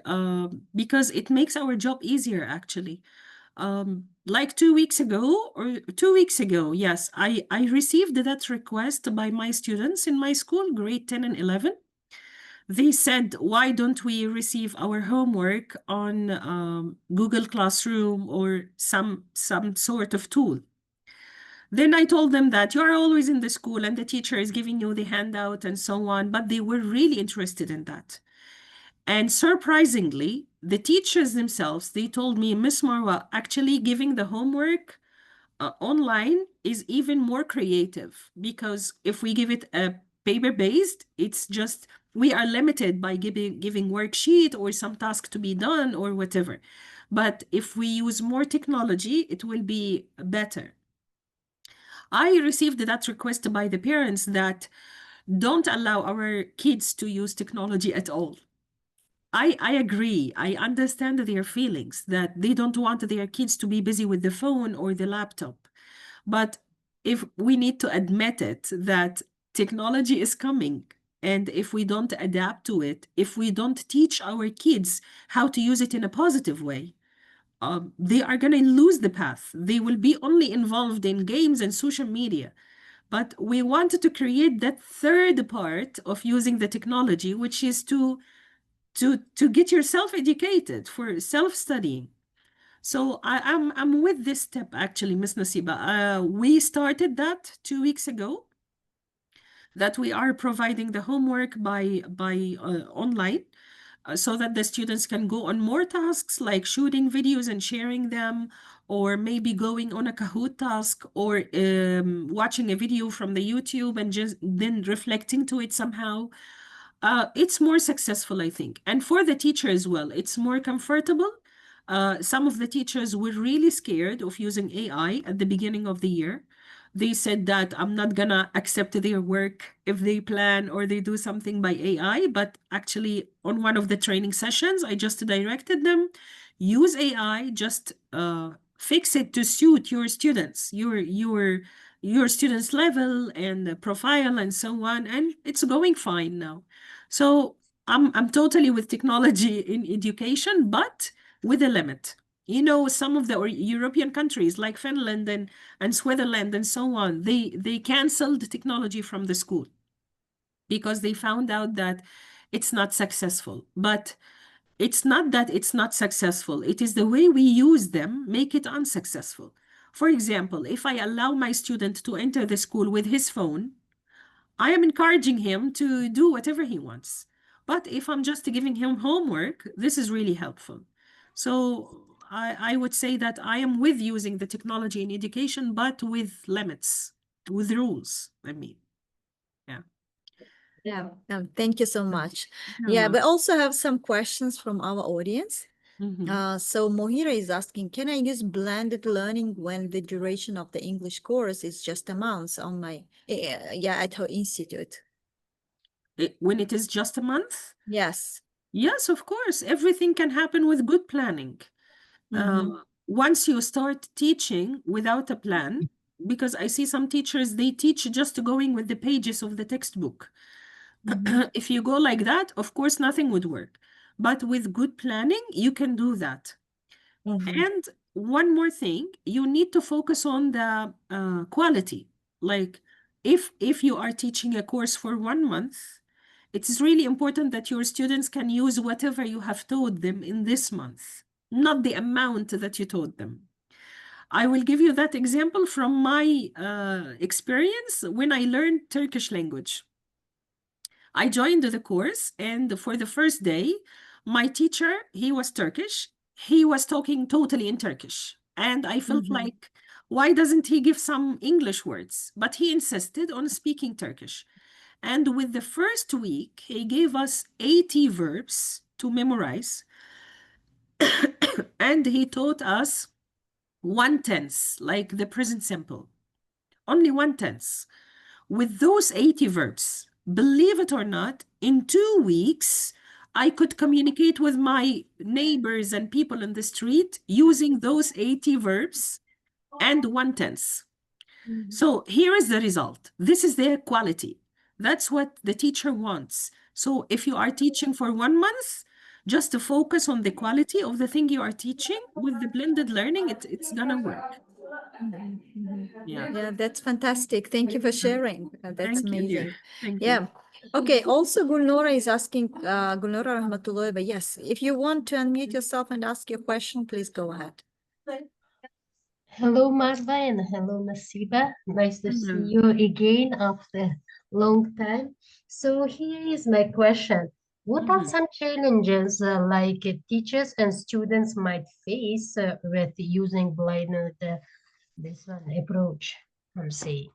because it makes our job easier actually. Like 2 weeks ago or 2 weeks ago, yes, I received that request by my students in my school, grade 10 and 11. They said, why don't we receive our homework on Google Classroom or some sort of tool? Then I told them that you are always in the school and the teacher is giving you the handout and so on, but they were really interested in that. And surprisingly, the teachers themselves, they told me, Miss Marwa, actually giving the homework online is even more creative, because if we give it a paper-based, it's just, we are limited by giving worksheet or some task to be done or whatever. But if we use more technology, it will be better. I received that request by the parents that don't allow our kids to use technology at all. I agree. I understand their feelings that they don't want their kids to be busy with the phone or the laptop. But if we need to admit it, that technology is coming, and if we don't adapt to it, if we don't teach our kids how to use it in a positive way, they are going to lose the path. They will be only involved in games and social media. But we wanted to create that third part of using the technology, which is to get yourself educated for self-studying. So I'm with this step actually, Miss Nasiba. We started that 2 weeks ago, that we are providing the homework by online, so that the students can go on more tasks like shooting videos and sharing them, or maybe going on a Kahoot task, or watching a video from the YouTube and just then reflecting to it somehow. It's more successful, I think. And for the teacher as well, it's more comfortable. Some of the teachers were really scared of using AI at the beginning of the year. They said that I'm not gonna accept their work if they plan or they do something by AI. But actually, on one of the training sessions, I just directed them, use AI, just fix it to suit your students, your students' level and profile and so on, and it's going fine now. So I'm totally with technology in education, but with a limit. You know, some of the European countries like Finland and Switzerland and so on, they canceled technology from the school because they found out that it's not successful. But it's not that it's not successful. It is the way we use them make it unsuccessful. For example, if I allow my student to enter the school with his phone, I am encouraging him to do whatever he wants. But if I'm just giving him homework, this is really helpful. So I would say that I am with using the technology in education, but with limits, with rules, I mean. Yeah. Yeah, thank you so much. You're Yeah, we welcome. also have some questions from our audience. Mhm. So Mohira is asking, can I use blended learning when the duration of the English course is just a month on my, at her institute? When it is just a month? Yes. Yes, of course. Everything can happen with good planning. Once you start teaching without a plan, because I see some teachers, they teach just going with the pages of the textbook. If you go like that, of course, nothing would work. But with good planning, you can do that. And one more thing, you need to focus on the quality. Like if you are teaching a course for 1 month, it is really important that your students can use whatever you have taught them in this month, not the amount that you taught them. I will give you that example from my experience when I learned Turkish language. I joined the course, and for the first day, my teacher, he was Turkish. He was talking totally in Turkish. And I felt like, why doesn't he give some English words? But he insisted on speaking Turkish. And with the first week, he gave us 80 verbs to memorize. And he taught us 1/10, like the present simple. Only 1/10. With those 80 verbs, believe it or not, in 2 weeks, I could communicate with my neighbors and people in the street using those 80 verbs and 1/10. So here is the result. This is their quality. That's what the teacher wants. So if you are teaching for 1 month, just to focus on the quality of the thing you are teaching with the blended learning, it's gonna work. Yeah. Yeah, that's fantastic. Thank you for sharing. That's Thank you, dear. amazing. Thank you. Yeah. Okay. Also, Gulnora is asking, Gulnora Rahmatullah, yes, if you want to unmute yourself and ask your question, please go ahead. Hello, Marwa, and hello, Nasiba. Nice to see Hello. you again after long time. So here is my question. What are some challenges teachers and students might face with using blinded this one approach? I'm saying.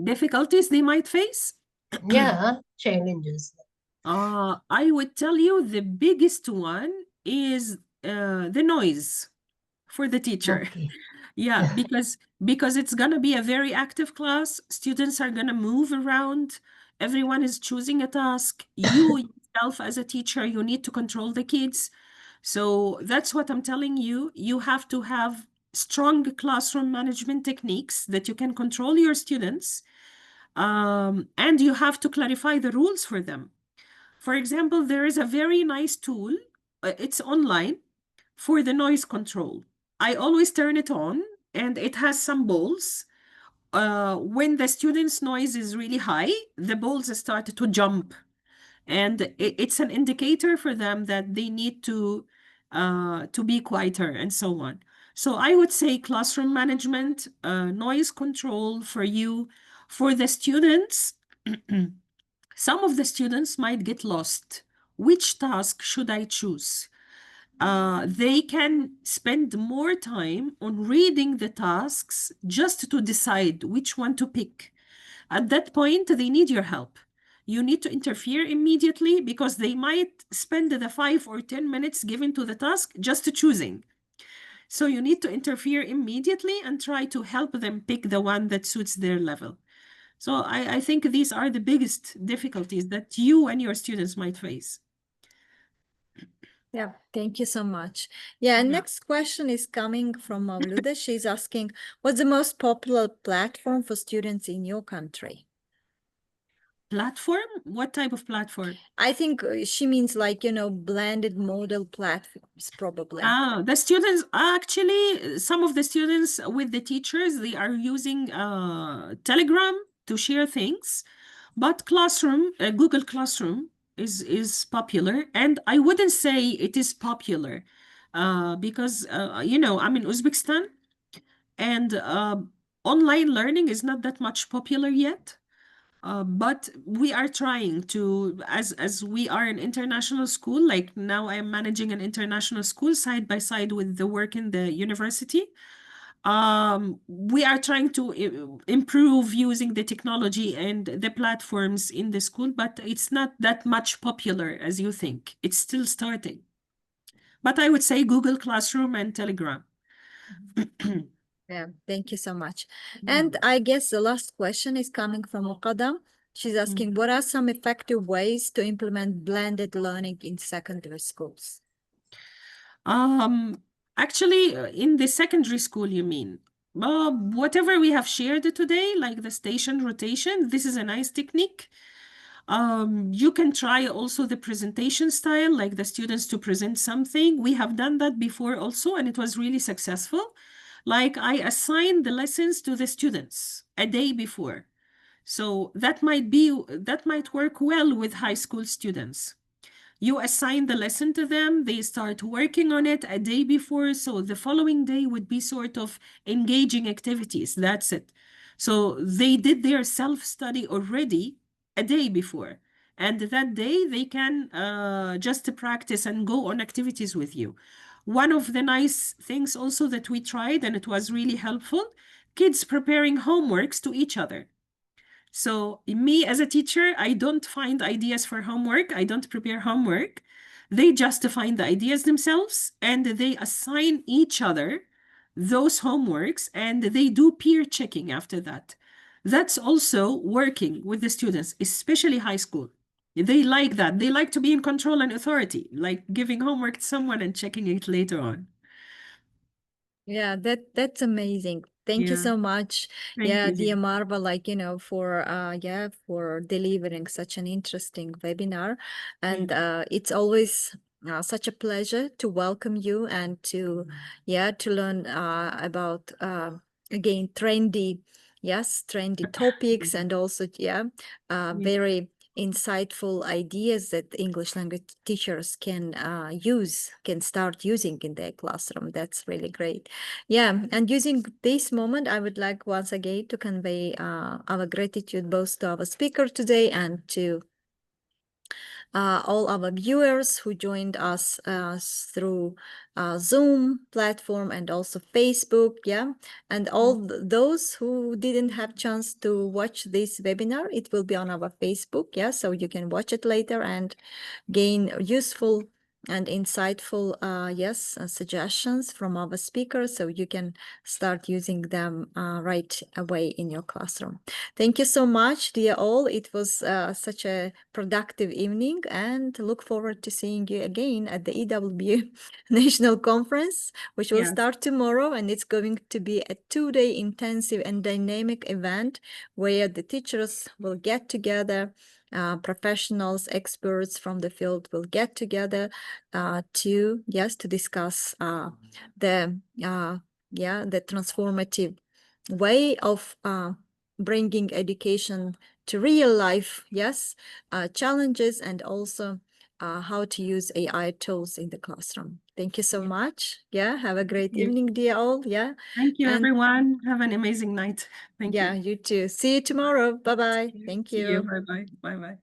Difficulties they might face? Yeah, challenges. I would tell you the biggest one is the noise for the teacher. Okay. Yeah, because it's gonna be a very active class. Students are gonna move around. Everyone is choosing a task. You yourself as a teacher, you need to control the kids. So that's what I'm telling you. You have to have strong classroom management techniques that you can control your students. And you have to clarify the rules for them. For example, there is a very nice tool. It's online for the noise control. I always turn it on, and it has some balls. When the student's noise is really high, the balls start to jump, and it's an indicator for them that they need to be quieter and so on. So I would say classroom management, noise control for you. For the students, some of the students might get lost. Which task should I choose? They can spend more time on reading the tasks just to decide which one to pick. At that point, they need your help. You need to interfere immediately because they might spend the 5 or 10 minutes given to the task just choosing. So you need to interfere immediately and try to help them pick the one that suits their level. So I think these are the biggest difficulties that you and your students might face. Yeah, thank you so much. Yeah, and Yeah. next question is coming from Mauluda. She's asking, what's the most popular platform for students in your country? Platform? What type of platform? I think she means like, blended model platforms, probably. The students, actually, some of the students with the teachers, they are using Telegram to share things, but Classroom, Google Classroom is popular, and I wouldn't say it is popular because, I'm in Uzbekistan, and online learning is not that much popular yet. But we are trying to, as we are an international school, like now I am managing an international school side by side with the work in the university. We are trying to improve using the technology and the platforms in the school, but it's not that much popular as you think. It's still starting. But I would say Google Classroom and Telegram. Yeah, thank you so much. And I guess the last question is coming from Muqaddam. She's asking, what are some effective ways to implement blended learning in secondary schools? Actually, in the secondary school, you mean? Whatever we have shared today, like the station rotation, this is a nice technique. You can try also the presentation style, like the students to present something. We have done that before also, and it was really successful. Like I assigned the lessons to the students a day before. So that might work well with high school students. You assign the lesson to them, they start working on it a day before, so the following day would be sort of engaging activities. That's it. So they did their self-study already a day before, and that day they can just practice and go on activities with you. One of the nice things also that we tried, and it was really helpful, kids preparing homeworks to each other. So me as a teacher, I don't find ideas for homework. I don't prepare homework. They just find the ideas themselves, and they assign each other those homeworks, and they do peer checking after that. That's also working with the students, especially high school. They like that. They like to be in control and authority, like giving homework to someone and checking it later on. Yeah, that's amazing. Thank you Yeah. so much. Thank Yeah, you, dear dear. Marwa, for delivering such an interesting webinar. And it's always such a pleasure to welcome you and to learn about again trendy topics, and also very insightful ideas that English language teachers can start using in their classroom. That's really great. Yeah, and using this moment, I would like once again to convey our gratitude both to our speaker today and to all our viewers who joined us through Zoom platform and also Facebook, and all those who didn't have chance to watch this webinar, it will be on our Facebook, so you can watch it later and gain useful and insightful suggestions from our speakers, so you can start using them right away in your classroom. Thank you so much, dear all. It was such a productive evening, and look forward to seeing you again at the EWB National Conference, which will start tomorrow, and it's going to be a 2-day intensive and dynamic event where the teachers will get together professionals, experts from the field will get together to discuss the transformative way of bringing education to real life, challenges, and also how to use AI tools in the classroom. Thank you so much. Have a great you. evening, dear all. Thank you, And everyone. Have an amazing night. Thank you. you too. See you tomorrow. Bye-bye. Thank See you. you. Bye-bye. Bye-bye.